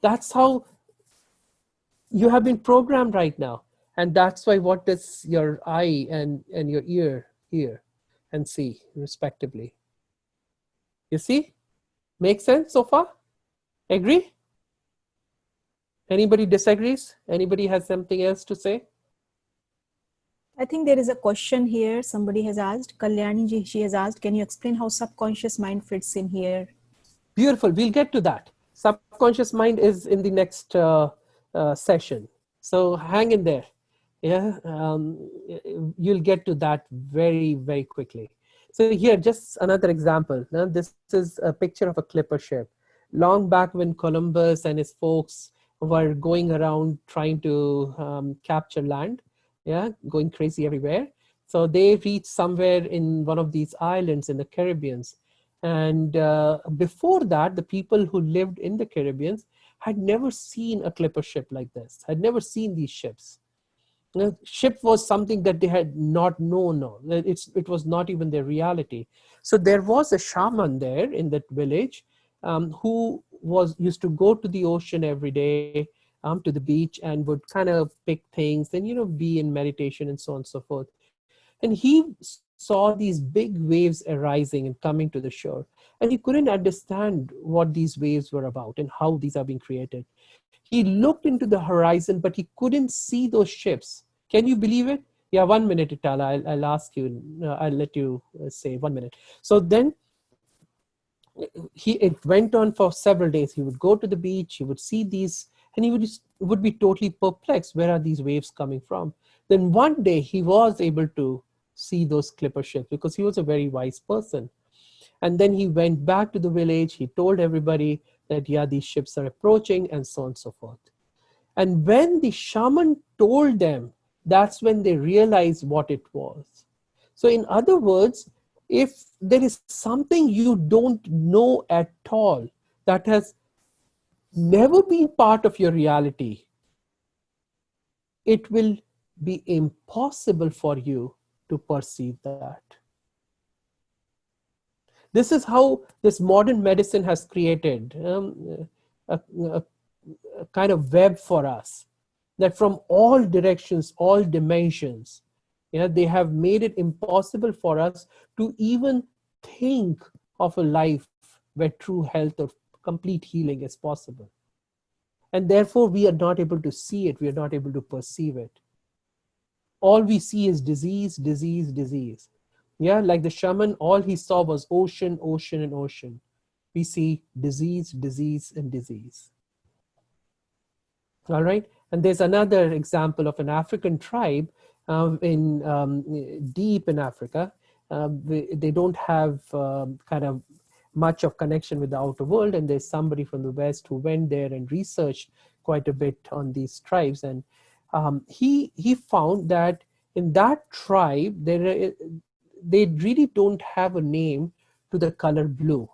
That's how you have been programmed right now. And that's why what does your eye and your ear hear and see, respectively. You see? Make sense so far? Agree? Anybody disagrees? Anybody has something else to say? I think there is a question here. Somebody has asked, Kalyani ji, she has asked, can you explain how subconscious mind fits in here? Beautiful. We'll get to that. Subconscious mind is in the next session. So hang in there. Yeah, you'll get to that very, very quickly. So here, just another example. Now, this is a picture of a clipper ship. Long back when Columbus and his folks were going around trying to capture land, yeah, going crazy everywhere. So they reached somewhere in one of these islands in the Caribbean. And before that, the people who lived in the Caribbean had never seen a clipper ship like this, had never seen these ships. Ship was something that they had not known. It was not even their reality. So there was a shaman there in that village who used to go to the ocean every day, to the beach, and would kind of pick things and be in meditation and so on and so forth. And he saw these big waves arising and coming to the shore, and he couldn't understand what these waves were about and how these are being created. He looked into the horizon, but he couldn't see those ships. Can you believe it? Yeah, 1 minute, Itala. I'll ask you. I'll let you say 1 minute. So then it went on for several days. He would go to the beach. He would see these, and he would be totally perplexed. Where are these waves coming from? Then one day he was able to see those clipper ships because he was a very wise person. And then he went back to the village. He told everybody that, yeah, these ships are approaching, and so on and so forth. And when the shaman told them, that's when they realized what it was. So in other words, if there is something you don't know at all that has never been part of your reality, it will be impossible for you to perceive that. This is how this modern medicine has created a kind of web for us, that from all directions, all dimensions, they have made it impossible for us to even think of a life where true health or complete healing is possible. And therefore, we are not able to see it. We are not able to perceive it. All we see is disease, disease, disease. Yeah, like the shaman, all he saw was ocean, ocean, and ocean. We see disease, disease, and disease. All right. And there's another example of an African tribe deep in Africa. They don't have kind of much of connection with the outer world. And there's somebody from the West who went there and researched quite a bit on these tribes. And he found that in that tribe, they really don't have a name to the color blue.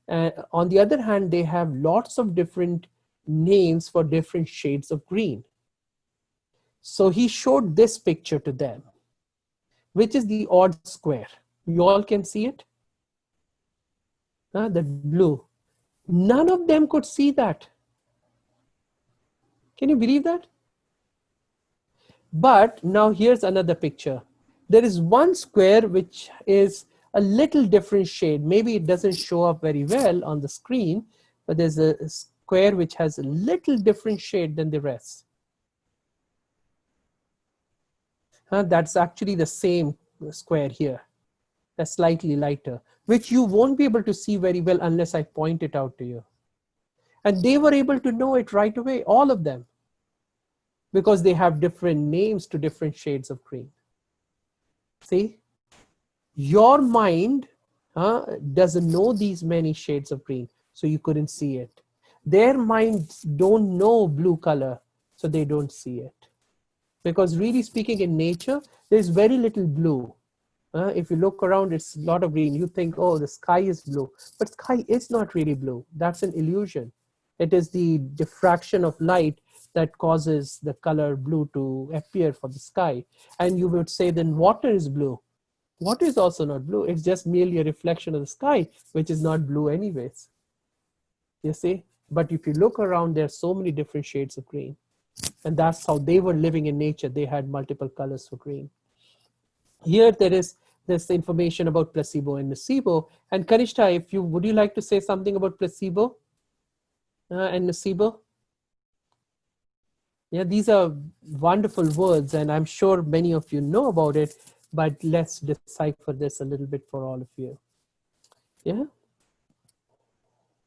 On the other hand, they have lots of different names for different shades of green. So he showed this picture to them, which is the odd square. You all can see it? The blue. None of them could see that. Can you believe that? But now here's another picture. There is one square which is a little different shade. Maybe it doesn't show up very well on the screen, but there's a square which has a little different shade than the rest. That's actually the same square here. That's slightly lighter, which you won't be able to see very well unless I point it out to you. And they were able to know it right away, all of them, because they have different names to different shades of green. See, your mind doesn't know these many shades of green, so you couldn't see it. Their minds don't know blue color, so they don't see it. Because really speaking, in nature, there's very little blue. If you look around, it's a lot of green. You think, oh, the sky is blue. But sky is not really blue. That's an illusion. It is the diffraction of light that causes the color blue to appear for the sky. And you would say then water is blue. Water is also not blue. It's just merely a reflection of the sky, which is not blue anyways. You see? But if you look around, there are so many different shades of green. And that's how they were living in nature. They had multiple colors for green. Here there is this information about placebo and nocebo. And Kanishta, would you like to say something about placebo and nocebo? Yeah, these are wonderful words, and I'm sure many of you know about it, but let's decipher this a little bit for all of you. Yeah?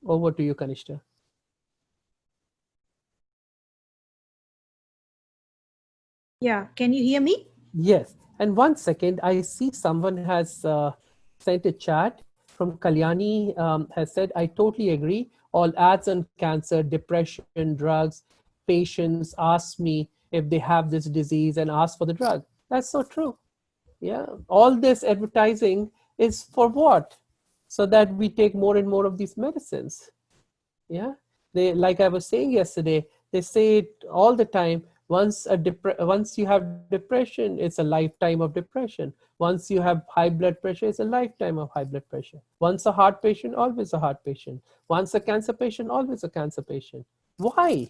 Over to you, Kanishta. Yeah, can you hear me? Yes. And 1 second, I see someone has sent a chat from Kalyani, has said, I totally agree. All ads on cancer, depression, drugs, patients ask me if they have this disease and ask for the drug. That's so true. Yeah. All this advertising is for what? So that we take more and more of these medicines. Yeah. Like I was saying yesterday, they say it all the time. Once you have depression, it's a lifetime of depression. Once you have high blood pressure, it's a lifetime of high blood pressure. Once a heart patient, always a heart patient. Once a cancer patient, always a cancer patient. Why?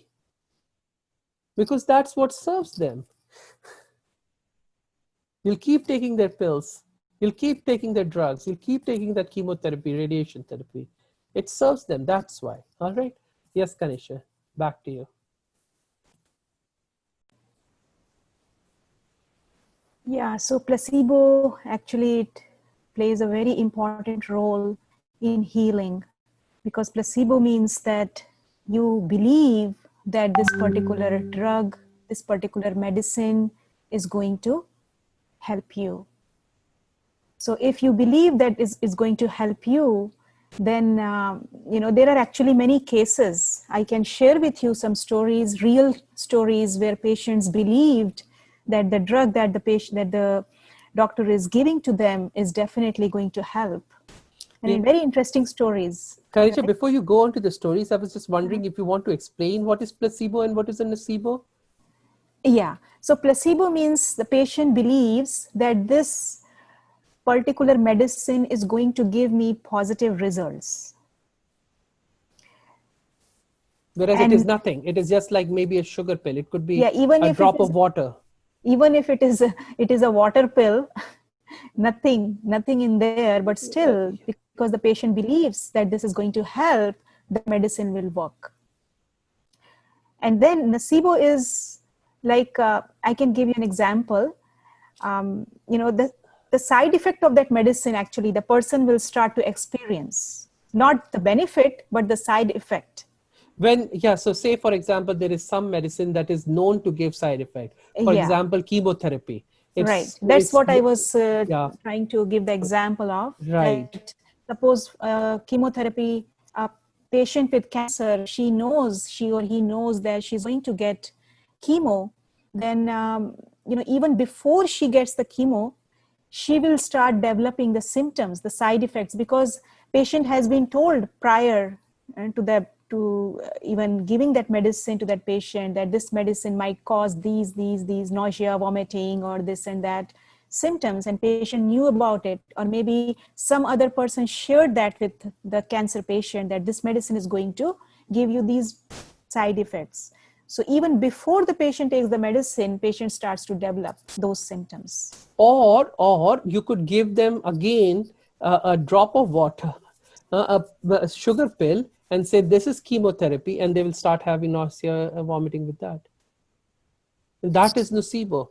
Because that's what serves them. You'll keep taking their pills. You'll keep taking their drugs. You'll keep taking that chemotherapy, radiation therapy. It serves them. That's why. All right. Yes, Kanisha, back to you. Yeah, so placebo actually it plays a very important role in healing, because placebo means that you believe that this particular drug, this particular medicine is going to help you. So if you believe that is going to help you, then there are actually many cases. I can share with you some stories, real stories, where patients believed that the drug that the doctor is giving to them is definitely going to help. And very interesting stories. Kanisha, before you go on to the stories, I was just wondering if you want to explain what is placebo and what is a nocebo? Yeah. So placebo means the patient believes that this particular medicine is going to give me positive results. Whereas it is nothing. It is just like maybe a sugar pill. It could be even a drop of water. Even if it is a water pill, nothing in there, but still, because the patient believes that this is going to help, the medicine will work. And then nocebo is like, I can give you an example. The side effect of that medicine, actually, the person will start to experience, not the benefit, but the side effect. So say, for example, there is some medicine that is known to give side effect. For example, chemotherapy. Right. That's what I was trying to give the example of. Right. That suppose chemotherapy, a patient with cancer, she or he knows that she's going to get chemo. Then, even before she gets the chemo, she will start developing the symptoms, the side effects, because patient has been told prior to even giving that medicine to that patient that this medicine might cause these nausea, vomiting, or this and that symptoms, and patient knew about it, or maybe some other person shared that with the cancer patient that this medicine is going to give you these side effects. So even before the patient takes the medicine, patient starts to develop those symptoms. Or you could give them again a drop of water, a sugar pill, and say this is chemotherapy, and they will start having nausea and vomiting with that. And that is nocebo.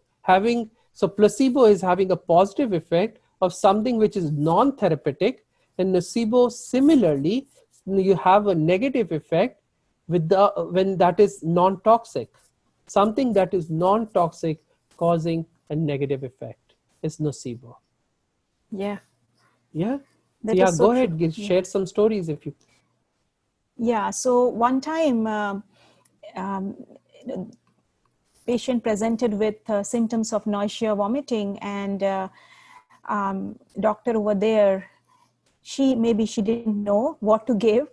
So placebo is having a positive effect of something which is non-therapeutic, and nocebo similarly, you have a negative effect when that is non-toxic. Something that is non-toxic causing a negative effect is nocebo. Yeah. Yeah. That So is so go ahead, true. share some stories if you. Yeah. So one time, patient presented with symptoms of nausea, vomiting, and doctor over there, maybe she didn't know what to give,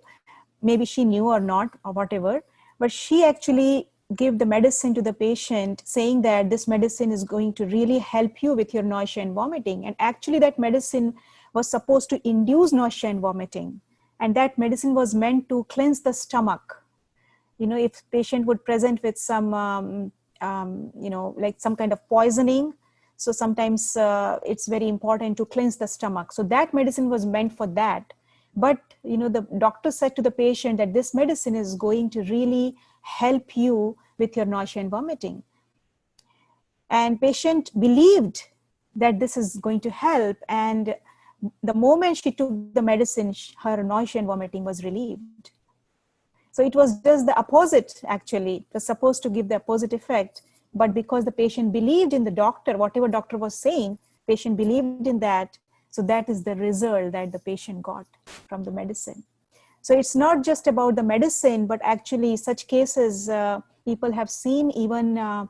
maybe she knew or not, or whatever, but she actually gave the medicine to the patient saying that this medicine is going to really help you with your nausea and vomiting. And actually that medicine was supposed to induce nausea and vomiting, and that medicine was meant to cleanse the stomach. If patient would present with some like some kind of poisoning, so sometimes it's very important to cleanse the stomach. So that medicine was meant for that. But the doctor said to the patient that this medicine is going to really help you with your nausea and vomiting. And patient believed that this is going to help, and the moment she took the medicine, her nausea and vomiting was relieved. So it was just the opposite, actually. It was supposed to give the opposite effect. But because the patient believed in the doctor, whatever doctor was saying, patient believed in that. So that is the result that the patient got from the medicine. So it's not just about the medicine, but actually such cases people have seen even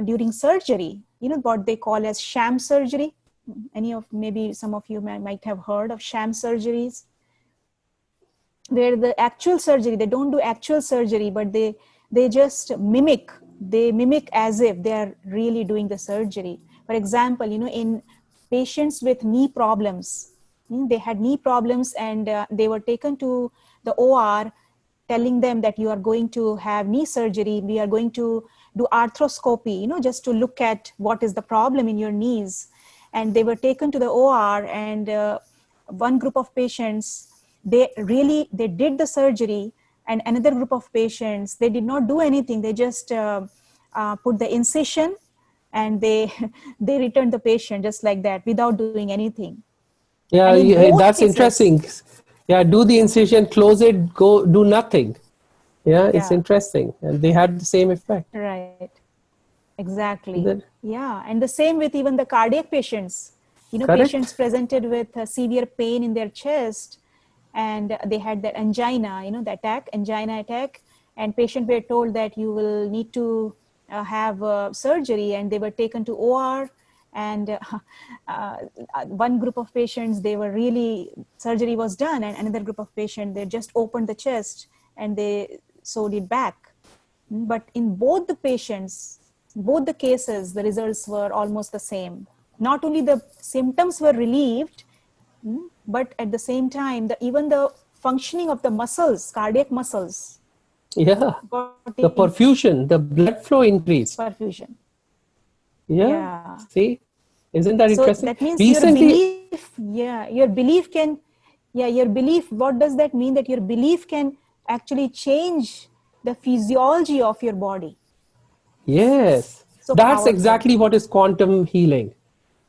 during surgery, what they call as sham surgery. Maybe some of you might have heard of sham surgeries, where the actual surgery, they don't do actual surgery, but they just mimic as if they are really doing the surgery. For example, in patients with knee problems, they had knee problems, and they were taken to the OR telling them that you are going to have knee surgery, we are going to do arthroscopy, just to look at what is the problem in your knees. And they were taken to the OR, and one group of patients, they did the surgery, and another group of patients, they did not do anything. They just put the incision, and they returned the patient just like that without doing anything. Yeah, that's cases, interesting. Yeah, do the incision, close it, go do nothing. Yeah, it's interesting. And they had the same effect. Right. Exactly. Yeah. And the same with even the cardiac patients. Correct. Patients presented with severe pain in their chest, and they had that angina, the angina attack. And patient were told that you will need to have surgery, and they were taken to OR. And one group of patients, surgery was done, and another group of patients, they just opened the chest and they sewed it back. But in both the cases, the results were almost the same. Not only the symptoms were relieved, but at the same time, even the functioning of the muscles, cardiac muscles. Yeah, the perfusion, the blood flow increased. Perfusion. Yeah. See, Isn't that So interesting? that means your Recently, belief, your belief, what does that mean? That your belief can actually change the physiology of your body. yes, So that's powerful. exactly what is quantum healing.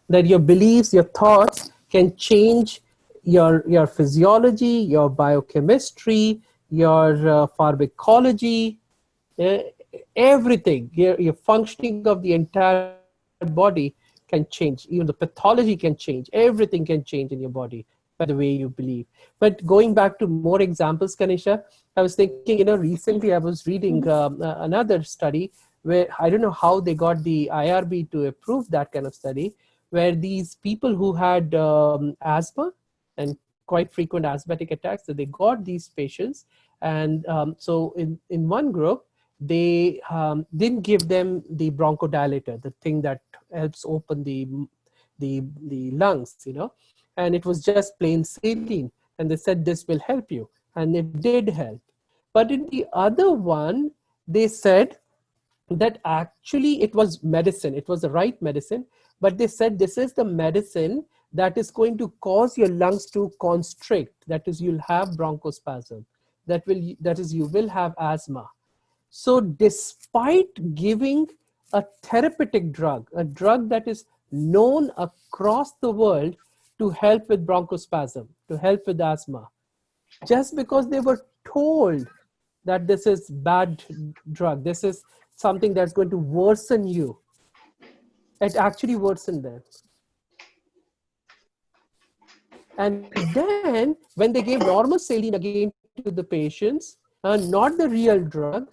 That your beliefs, your thoughts can change your physiology, your biochemistry, your pharmacology, uh, everything, your functioning of the entire body can change. Even the pathology can change. Everything can change in your body by the way you believe. But going back to more examples, Kanisha, I was thinking, recently I was reading another study where I don't know how they got the IRB to approve that kind of study, where these people who had asthma and quite frequent asthmatic attacks, so they got these patients, and so in one group they didn't give them the bronchodilator, the thing that helps open the lungs, and it was just plain saline, and they said this will help you, and it did help. But in the other one, they said that actually it was medicine, it was the right medicine, but they said this is the medicine that is going to cause your lungs to constrict, that is you'll have bronchospasm, that is you will have asthma. So despite giving a therapeutic drug, a drug that is known across the world to help with bronchospasm, to help with asthma, just because they were told that this is bad drug, this is something that's going to worsen you, it actually worsened them. And then when they gave normal saline again to the patients, not the real drug,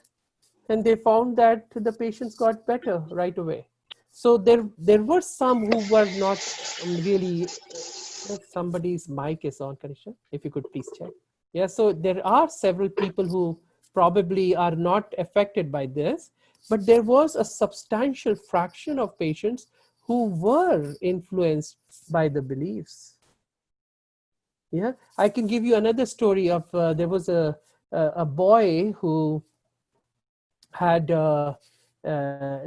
and they found that the patients got better right away. So there were some who were not really. Somebody's mic is on, Kanisha. If you could please check. Yeah, so there are several people who probably are not affected by this, but there was a substantial fraction of patients who were influenced by the beliefs. Yeah, I can give you another story of there was a boy who had a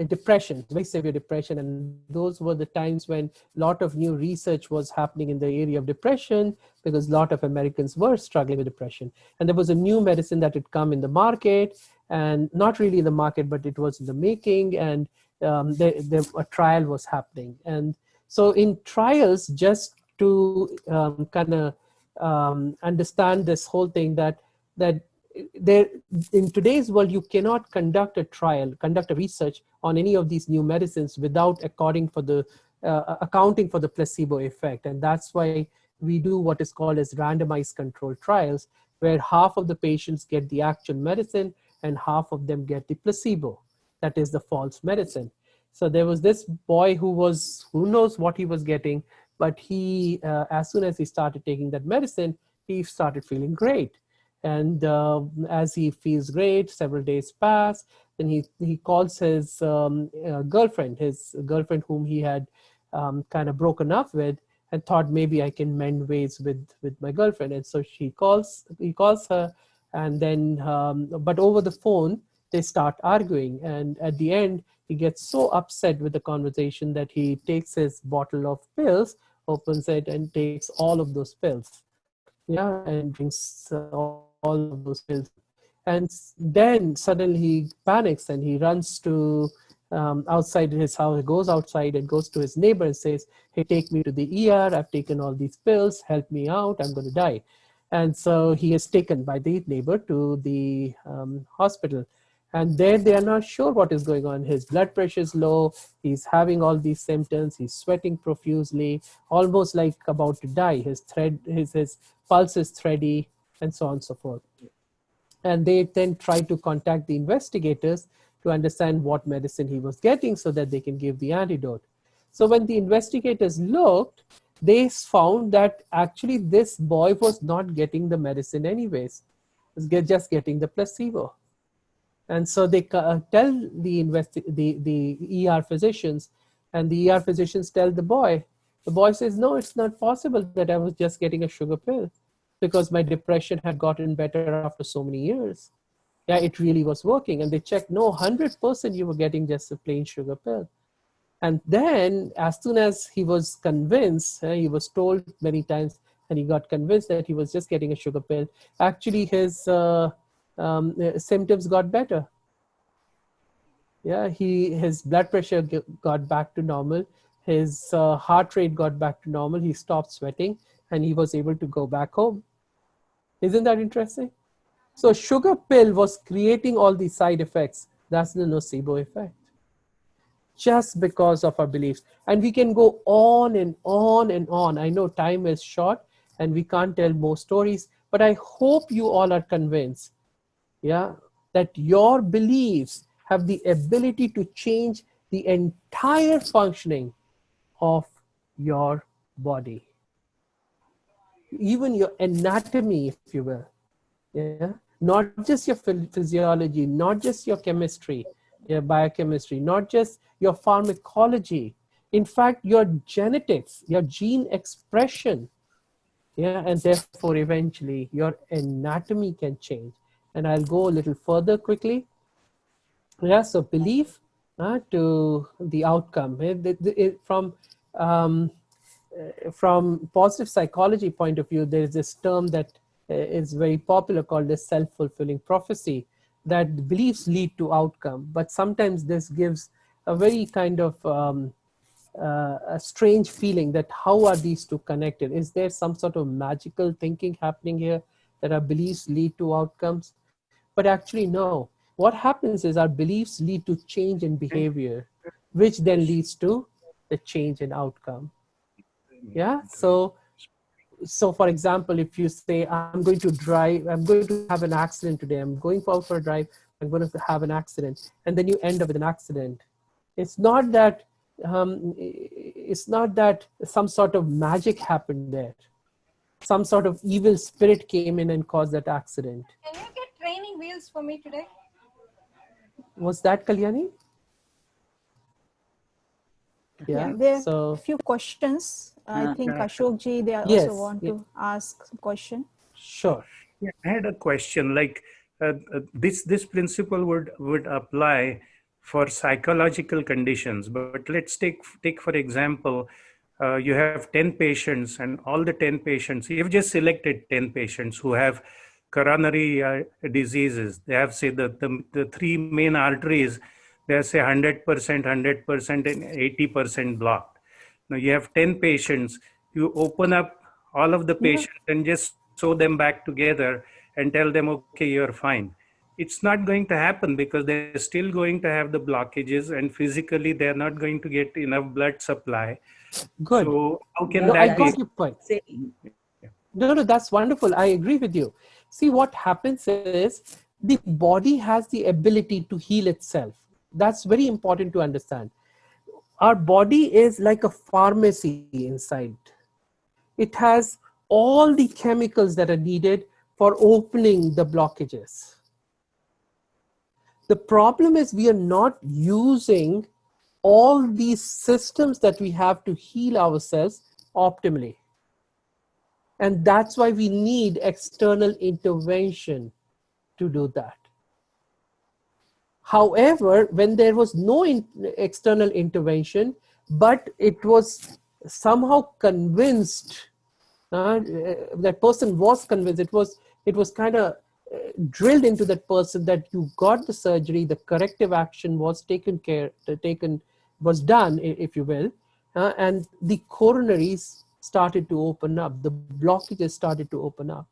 depression, very severe depression, and those were the times when a lot of new research was happening in the area of depression, because a lot of Americans were struggling with depression. And there was a new medicine that had come in the market, and not really in the market, but it was in the making, and a trial was happening. And so in trials, just to kind of understand this whole thing, that there, in today's world, you cannot conduct a trial, conduct a research on any of these new medicines without accounting for the placebo effect. And that's why we do what is called as randomized controlled trials, where half of the patients get the actual medicine and half of them get the placebo, that is the false medicine. So there was this boy who knows what he was getting, but he as soon as he started taking that medicine, he started feeling great. And as he feels great, several days pass. Then he calls his girlfriend whom he had kind of broken up with, and thought maybe I can mend ways with my girlfriend. And so he calls her, and then but over the phone they start arguing. And at the end, he gets so upset with the conversation that he takes his bottle of pills, opens it, and takes all of those pills, yeah, and drinks all of those pills. And then suddenly he panics and he runs to outside his house. He goes outside and goes to his neighbor and says, "Hey, take me to the ER. I've taken all these pills. Help me out. I'm going to die." And so he is taken by the neighbor to the hospital. And there they are not sure what is going on. His blood pressure is low. He's having all these symptoms. He's sweating profusely, almost like about to die. His pulse is thready, and so on and so forth. And they then try to contact the investigators to understand what medicine he was getting so that they can give the antidote. So when the investigators looked, they found that actually this boy was not getting the medicine anyways. He was just getting the placebo. And so they tell the ER physicians, and the ER physicians tell the boy. The boy says, "No, it's not possible that I was just getting a sugar pill, because my depression had gotten better after so many years. Yeah, it really was working." And they checked, no, 100% you were getting just a plain sugar pill. And then as soon as he was convinced, he was told many times, and he got convinced that he was just getting a sugar pill, actually his symptoms got better. Yeah, his blood pressure got back to normal. His heart rate got back to normal. He stopped sweating, and he was able to go back home. Isn't that interesting? So sugar pill was creating all these side effects. That's the nocebo effect. Just because of our beliefs. And we can go on and on and on. I know time is short and we can't tell more stories, but I hope you all are convinced, yeah, that your beliefs have the ability to change the entire functioning of your body, even your anatomy, if you will. Yeah, not just your physiology, not just your chemistry, your biochemistry, not just your pharmacology. In fact, your genetics, your gene expression, yeah, and therefore eventually your anatomy can change. And I'll go a little further quickly. Yeah, so belief to the outcome. From positive psychology point of view, there is this term that is very popular called the self-fulfilling prophecy, that beliefs lead to outcome. But sometimes this gives a very kind of a strange feeling that how are these two connected? Is there some sort of magical thinking happening here that our beliefs lead to outcomes? But actually, no. What happens is our beliefs lead to change in behavior, which then leads to the change in outcome. Yeah. So for example, if you say, I'm going to drive, I'm going to have an accident today, I'm going out for a drive, I'm going to have an accident, and then you end up with an accident. It's not that some sort of magic happened there. Some sort of evil spirit came in and caused that accident. Can you get training wheels for me today? Was that Kalyani? Yeah. There are So a few questions. I think Ashokji, they also yes, want to ask some question. Sure. Yeah, I had a question. Like this principle would apply for psychological conditions, but let's take for example, you have 10 patients, and all the 10 patients, you've just selected 10 patients who have coronary diseases. They have, say, the three main arteries, they have, say, 100%, 100%, and 80% blocked. Now you have 10 patients, you open up all of the patients and just sew them back together and tell them, okay, you're fine. It's not going to happen because they're still going to have the blockages, and physically they're not going to get enough blood supply. Good. So how can No, that I be? got your point. No, that's wonderful. I agree with you. See, what happens is the body has the ability to heal itself. That's very important to understand. Our body is like a pharmacy inside. It has all the chemicals that are needed for opening the blockages. The problem is we are not using all these systems that we have to heal ourselves optimally. And that's why we need external intervention to do that. However, when there was no external intervention, but it was somehow convinced, that person was convinced, it was kind of drilled into that person that you got the surgery, the corrective action was was done, if you will, and the coronaries started to open up, the blockages started to open up.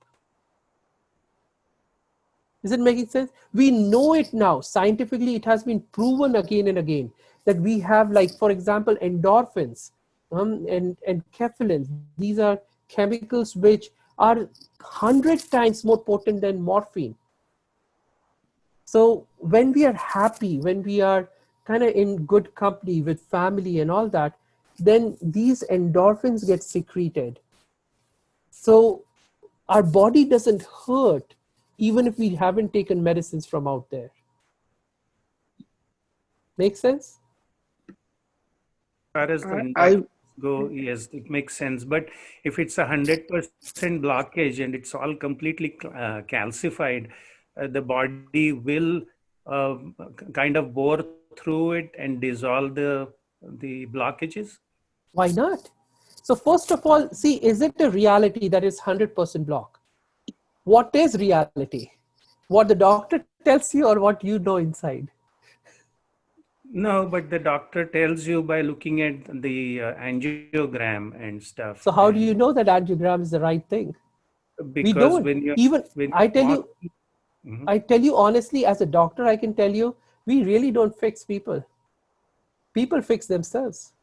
Is it making sense? We know it now. Scientifically, it has been proven again and again that we have, like, for example, endorphins and kephalins. These are chemicals which are 100 times more potent than morphine. So when we are happy, when we are kind of in good company with family and all that, then these endorphins get secreted. So our body doesn't hurt even if we haven't taken medicines from out there. Make sense? As far as the endorphins go, yes, it makes sense. But if it's 100% blockage and it's all completely calcified, the body will kind of bore through it and dissolve the the blockages? Why not? So first of all, see, is it a reality that is 100% block? What is reality? What the doctor tells you or what you know inside? No, but the doctor tells you by looking at the angiogram and stuff. So how And do you know that angiogram is the right thing? We because don't. when you Even when I you tell walk, you, Mhm. I tell you honestly, as a doctor, I can tell you, we really don't fix people. People fix themselves.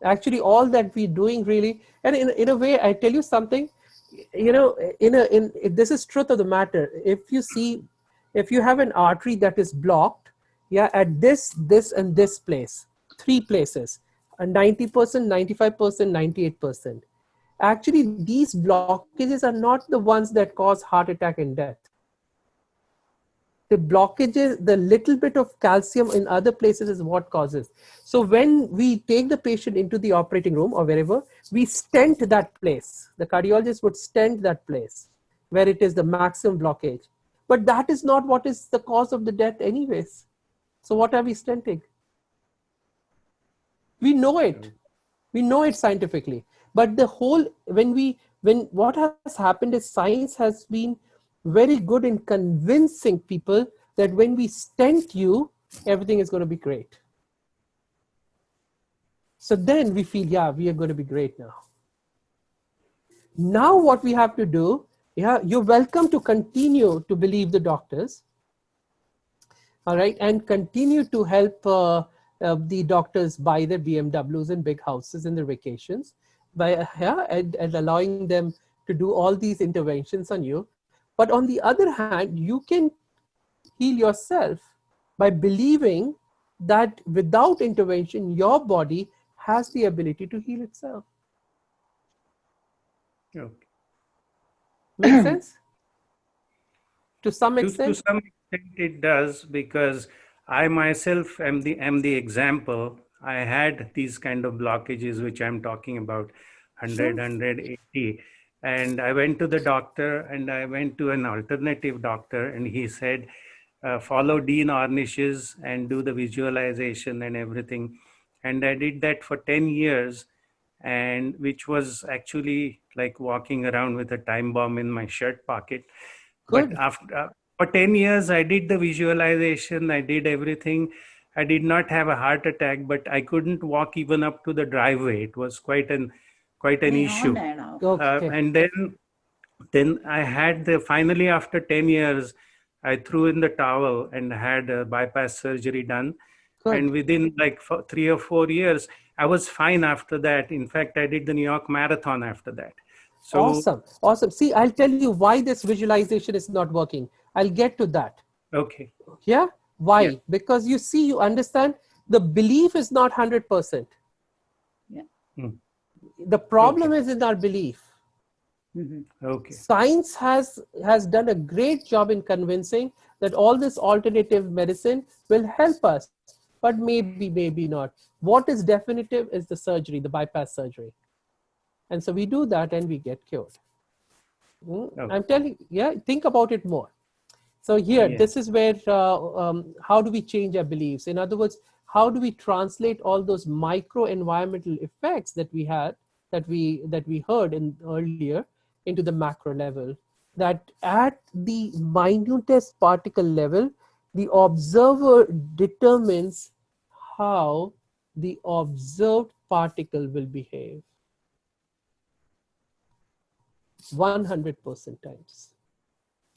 Actually, all that we're doing really, and in a way, I tell you something, this is truth of the matter. If you have an artery that is blocked, yeah, at this and this place, three places, 90%, 95%, 98%. Actually, these blockages are not the ones that cause heart attack and death. The blockages, the little bit of calcium in other places is what causes. So when we take the patient into the operating room or wherever, we stent that place. The cardiologist would stent that place where it is the maximum blockage. But that is not what is the cause of the death anyways. So what are we stenting? We know it. We know it scientifically. But the whole, when what has happened is science has been very good in convincing people that when we stent you, everything is going to be great. So then we feel, yeah, we are going to be great now. Now what we have to do, yeah, you're welcome to continue to believe the doctors, all right, and continue to help the doctors buy their BMWs and big houses in their vacations by and allowing them to do all these interventions on you. But on the other hand, you can heal yourself by believing that without intervention, your body has the ability to heal itself. Okay. Make sense? To some To extent? some extent, it does, because I myself am the example. I had these kind of blockages, which I'm talking about, 100, Sure. 180. And I went to the doctor, and I went to an alternative doctor, and he said, follow Dean Ornish's and do the visualization and everything. And I did that for 10 years, and which was actually like walking around with a time bomb in my shirt pocket. But Good. after for 10 years, I did the visualization, I did everything. I did not have a heart attack, but I couldn't walk even up to the driveway. It was quite an issue. Okay. And then I had finally after 10 years, I threw in the towel and had a bypass surgery done. And Good. within like 3 or 4 years, I was fine after that. In fact, I did the New York Marathon after that. So, Awesome. Awesome. See, I'll tell you why this visualization is not working. I'll get to that. okay. Yeah. Why? Yeah. Because you see, you understand the belief is not 100%. Mm. The problem is in our belief. Okay. Science has done a great job in convincing that all this alternative medicine will help us, but maybe not. What is definitive is the surgery, the bypass surgery. And so we do that and we get cured. Okay. I'm telling you, yeah, think about it more. So here, Yeah. this is where, how do we change our beliefs? In other words, how do we translate all those micro environmental effects that we had, that we heard in earlier, into the macro level? That at the minutest particle level, the observer determines how the observed particle will behave. 100% times.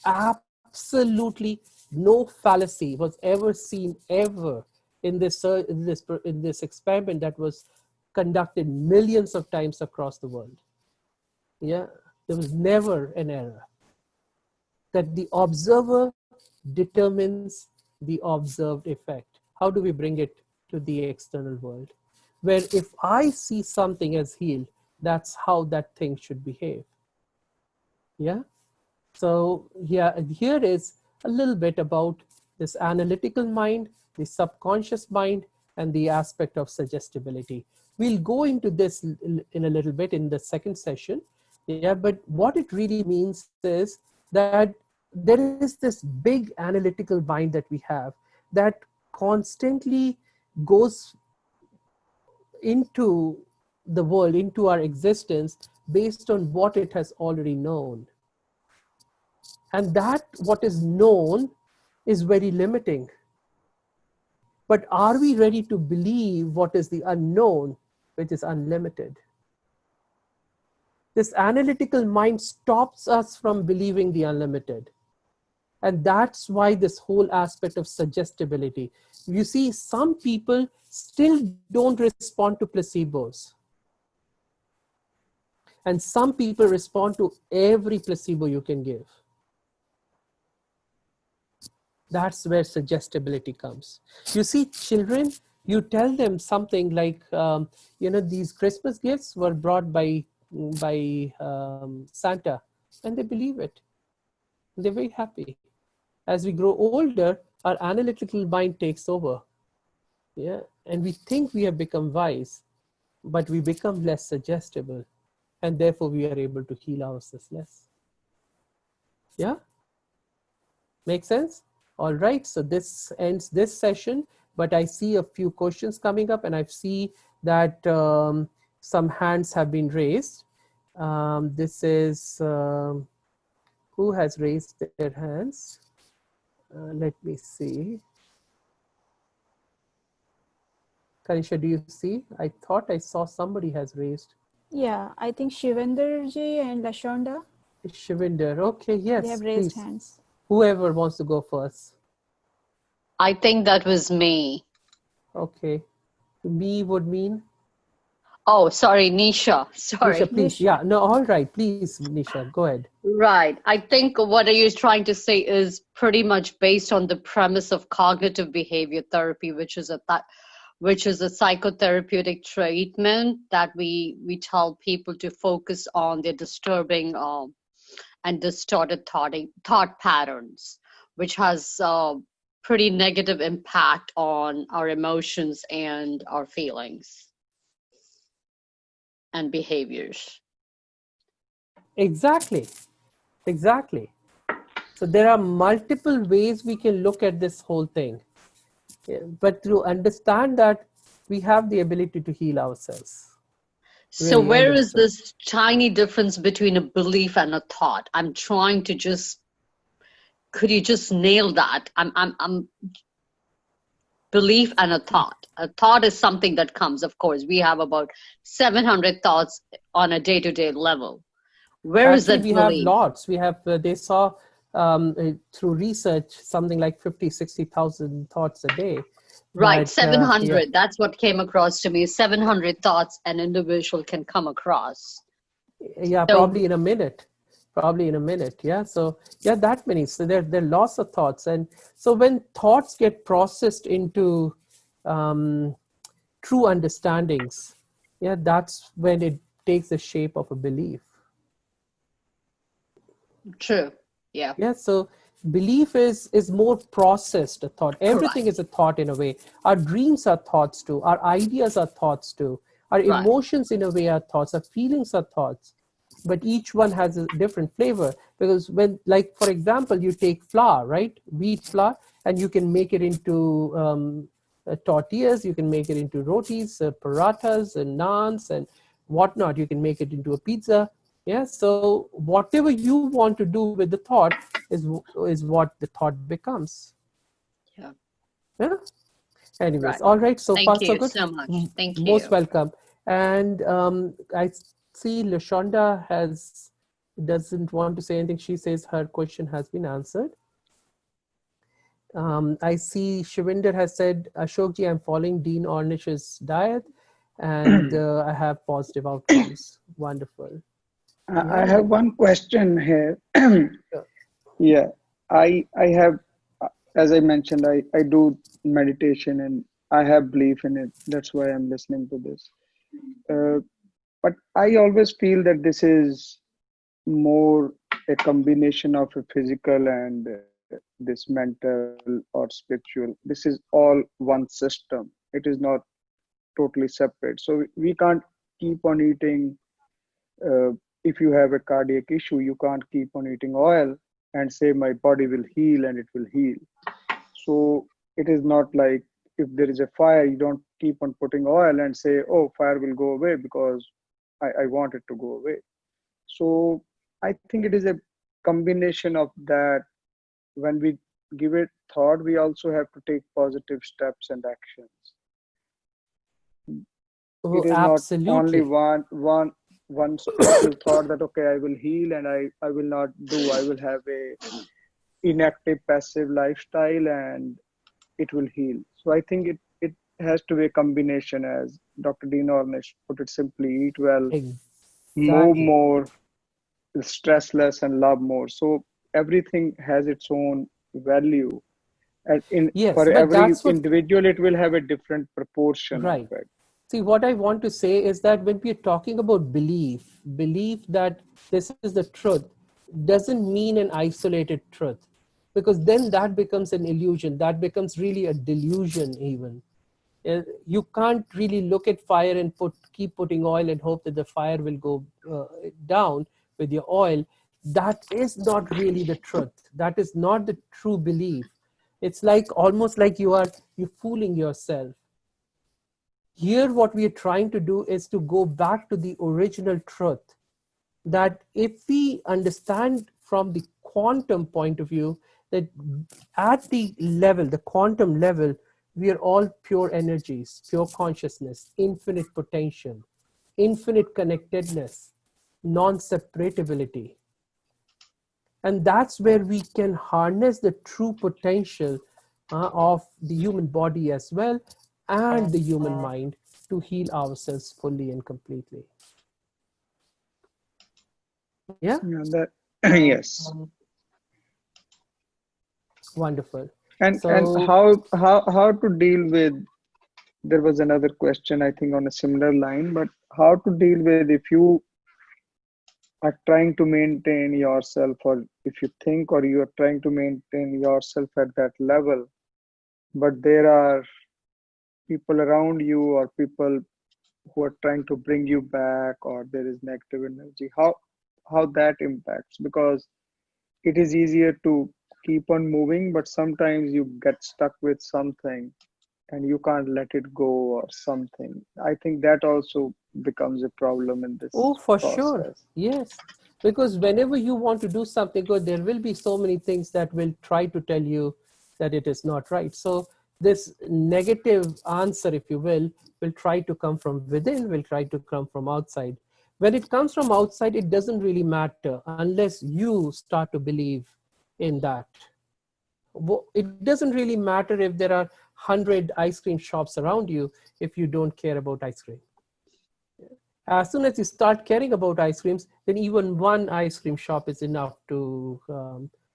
Absolutely no fallacy was ever seen ever in this experiment that was conducted millions of times across the world. Yeah, there was never an error. That the observer determines the observed effect. How do we bring it to the external world? Where if I see something as healed, that's how that thing should behave. Yeah. So yeah, here is a little bit about this analytical mind, the subconscious mind, and the aspect of suggestibility. We'll go into this in a little bit in the second session. Yeah, but what it really means is that there is this big analytical mind that we have that constantly goes into the world, into our existence, based on what it has already known. And that what is known is very limiting. But are we ready to believe what is the unknown, which is unlimited? This analytical mind stops us from believing the unlimited. And that's why this whole aspect of suggestibility. You see, some people still don't respond to placebos. And some people respond to every placebo you can give. That's where suggestibility comes. You see, children, you tell them something like, these Christmas gifts were brought by Santa, and they believe it. They're very happy. As we grow older, our analytical mind takes over. Yeah, and we think we have become wise, but we become less suggestible, and therefore we are able to heal ourselves less. Yeah? Make sense? All right, so this ends this session, but I see a few questions coming up, and I see that some hands have been raised. This is, who has raised their hands? Let me see. Kanisha, do you see? I thought I saw somebody has raised. Yeah, I think Shivinder ji and Lashonda. Shivinder, okay, yes, They have raised please. hands. Whoever wants to go first. I think that was me. Okay. Me would mean? Oh, sorry, Nisha. Sorry. Nisha, please. Nisha. Yeah, no, all right. Please, Nisha, go ahead. Right. I think what you're trying to say is pretty much based on the premise of cognitive behavior therapy, which is a psychotherapeutic treatment that we tell people to focus on their disturbing and distorted thought patterns, which has pretty negative impact on our emotions and our feelings and behaviors. Exactly. Exactly. So there are multiple ways we can look at this whole thing. Yeah, but to understand that we have the ability to heal ourselves. So Really, where is this tiny difference between a belief and a thought? I'm trying to could you just nail that? I'm belief and a thought. A thought is something that comes, of course. We have about 700 thoughts on a day-to-day level. Where is Actually, that we belief? have lots. We have, they saw through research, something like 50, 60,000 thoughts a day. Right, But, 700. yeah. That's what came across to me. 700 thoughts an individual can come across. Yeah, So, probably in a minute. Probably in a minute. Yeah. So yeah, that many. So there are lots of thoughts. And so when thoughts get processed into true understandings, yeah, that's when it takes the shape of a belief. true. Yeah. Yeah. So belief is more processed a thought. Everything Correct. is a thought in a way. Our dreams are thoughts too. Our ideas are thoughts too. Our Right. emotions in a way are thoughts. Our feelings are thoughts. But each one has a different flavor, because when, like, for example, you take flour, right? Wheat flour, and you can make it into tortillas, you can make it into rotis, parathas, and naans, and whatnot. You can make it into a pizza. Yeah. So whatever you want to do with the thought is what the thought becomes. Yeah. Yeah. Anyways, Right. all right. So Thank far, so you good. so much. Thank Most you. welcome. And I see Lashonda doesn't want to say anything. She says her question has been answered. I see Shivinder has said, Ashokji, I'm following Dean Ornish's diet and I have positive outcomes. Wonderful. I have one question here. Yeah, I have, as I mentioned, I do meditation and I have belief in it. That's why I'm listening to this. But I always feel that this is more a combination of a physical and this mental or spiritual. This is all one system. It is not totally separate. So we can't keep on eating. If you have a cardiac issue, you can't keep on eating oil and say my body will heal and it will heal. So it is not like if there is a fire, you don't keep on putting oil and say, oh, fire will go away because I want it to go away. So I think it is a combination of that. When we give it thought, we also have to take positive steps and actions. Oh, It is not only absolutely. one spiritual thought that, okay, I will heal and I will not do, I will have a inactive passive lifestyle and it will heal. So I think it has to be a combination, as Dr. Dean Ornish put it simply: eat well, move Exactly. more, stress less, and love more. So everything has its own value, and Yes, for but every that's what, individual it will have a different proportion of right. it. See, what I want to say is that when we're talking about belief that this is the truth doesn't mean an isolated truth, because then that becomes an illusion. That becomes really a delusion even. You can't really look at fire and keep putting oil and hope that the fire will go down with your oil. That is not really the truth. That is not the true belief. It's like almost like you're fooling yourself. Here what we are trying to do is to go back to the original truth, that if we understand from the quantum point of view, that at the level, the quantum level, we are all pure energies, pure consciousness, infinite potential, infinite connectedness, non-separability. And that's where we can harness the true potential of the human body as well, and the human mind, to heal ourselves fully and completely. Yeah, Yeah, that yes. wonderful. And So how to deal with, there was another question I think on a similar line, but how to deal with if you are trying to maintain yourself, or if you think, or you are trying to maintain yourself at that level, but there are people around you or people who are trying to bring you back, or there is negative energy, how that impacts, because it is easier to keep on moving, but sometimes you get stuck with something and you can't let it go or something. I think that also becomes a problem in this oh, for sure. process. Yes. Because whenever you want to do something good, there will be so many things that will try to tell you that it is not right. So this negative answer, if you will try to come from within, will try to come from outside. When it comes from outside, it doesn't really matter unless you start to believe in that. It doesn't really matter if there are 100 ice cream shops around you if you don't care about ice cream. As soon as you start caring about ice creams, then even one ice cream shop is enough to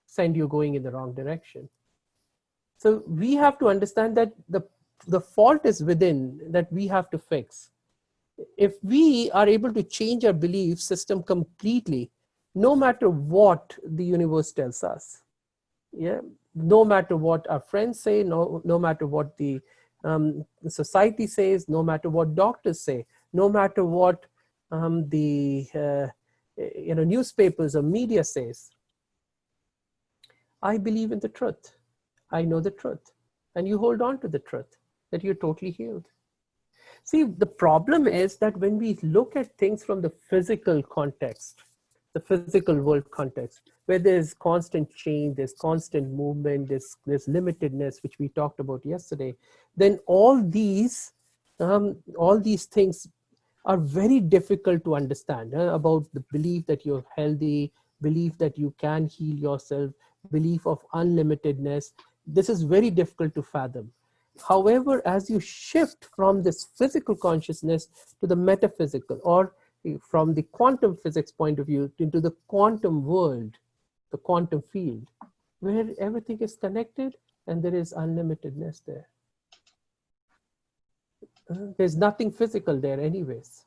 send you going in the wrong direction. So we have to understand that the fault is within, that we have to fix. If we are able to change our belief system completely, no matter what the universe tells us, yeah, no matter what our friends say, no matter what the society says, no matter what doctors say, no matter what the newspapers or media says, I believe in the truth. I know the truth. And you hold on to the truth that you're totally healed. See, the problem is that when we look at things from the physical context, the physical world context, where there's constant change, there's constant movement, there's limitedness, which we talked about yesterday, then all these things are very difficult to understand, about the belief that you're healthy, belief that you can heal yourself, belief of unlimitedness. This is very difficult to fathom. However, as you shift from this physical consciousness to the metaphysical, or from the quantum physics point of view into the quantum world, the quantum field, where everything is connected and there is unlimitedness there. There's nothing physical there anyways.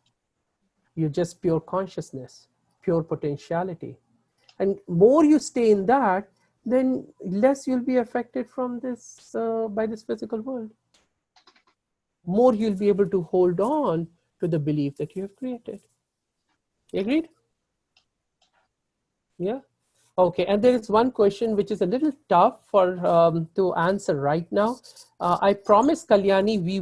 You're just pure consciousness, pure potentiality. And more you stay in that, then less you'll be affected from this by this physical world. More you'll be able to hold on to the belief that you have created. Agreed? Yeah. Okay, and there is one question which is a little tough for to answer right now. I promise, Kalyani, we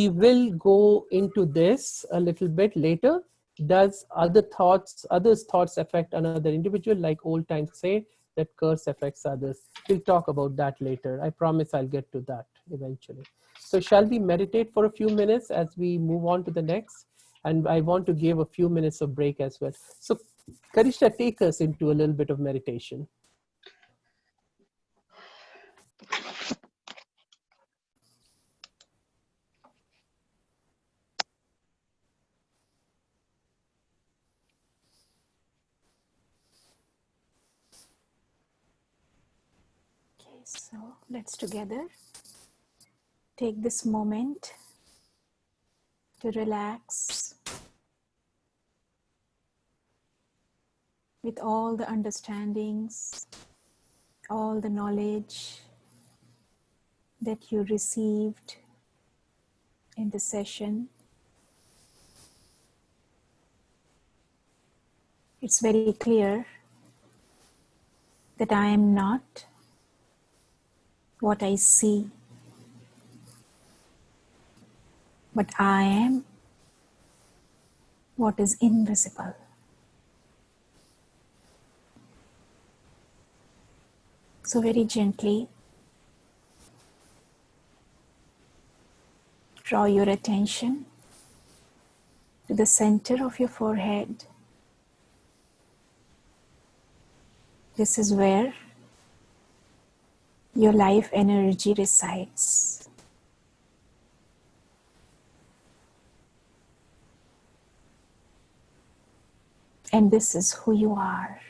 will go into this a little bit later. Does others' thoughts affect another individual, like old times say that curse affects others? We'll talk about that later. I promise I'll get to that eventually. So shall we meditate for a few minutes as we move on to the next? And I want to give a few minutes of break as well. So Karisha, take us into a little bit of meditation. Okay, so let's together take this moment to relax with all the understandings, all the knowledge that you received in the session. It's very clear that I am not what I see, but I am what is invisible. So very gently draw your attention to the center of your forehead. This is where your life energy resides. And this is who you are.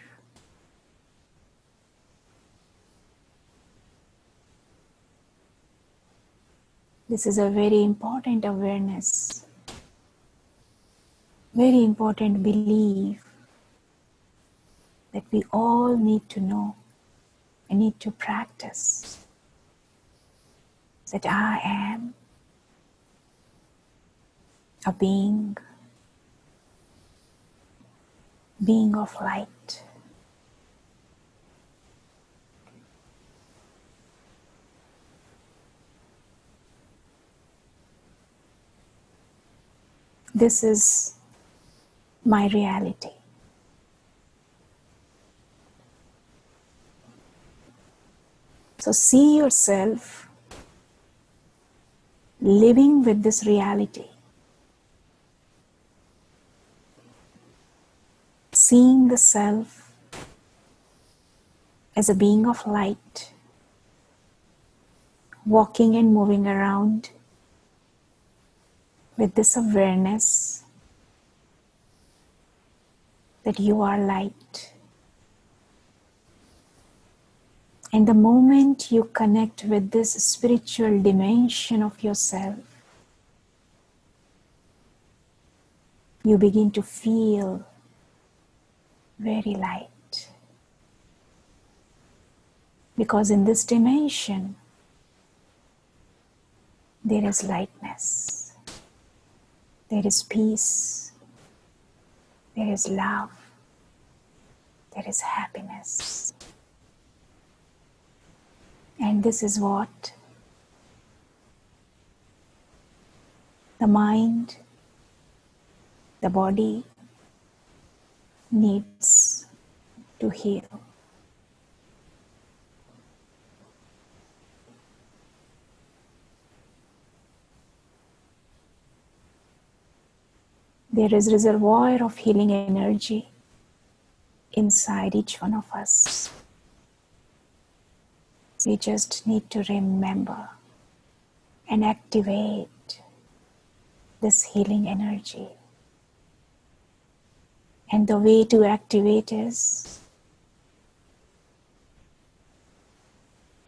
This is a very important awareness, very important belief that we all need to know and need to practice. That I am a being of light. This is my reality. So see yourself living with this reality. Seeing the self as a being of light, walking and moving around with this awareness that you are light. And the moment you connect with this spiritual dimension of yourself, you begin to feel very light. Because in this dimension, there is lightness, there is peace, there is love, there is happiness. And this is what the mind, the body needs to heal. There is a reservoir of healing energy inside each one of us. We just need to remember and activate this healing energy. And the way to activate is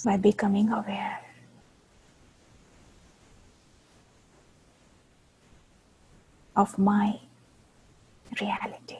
by becoming aware. Of my reality.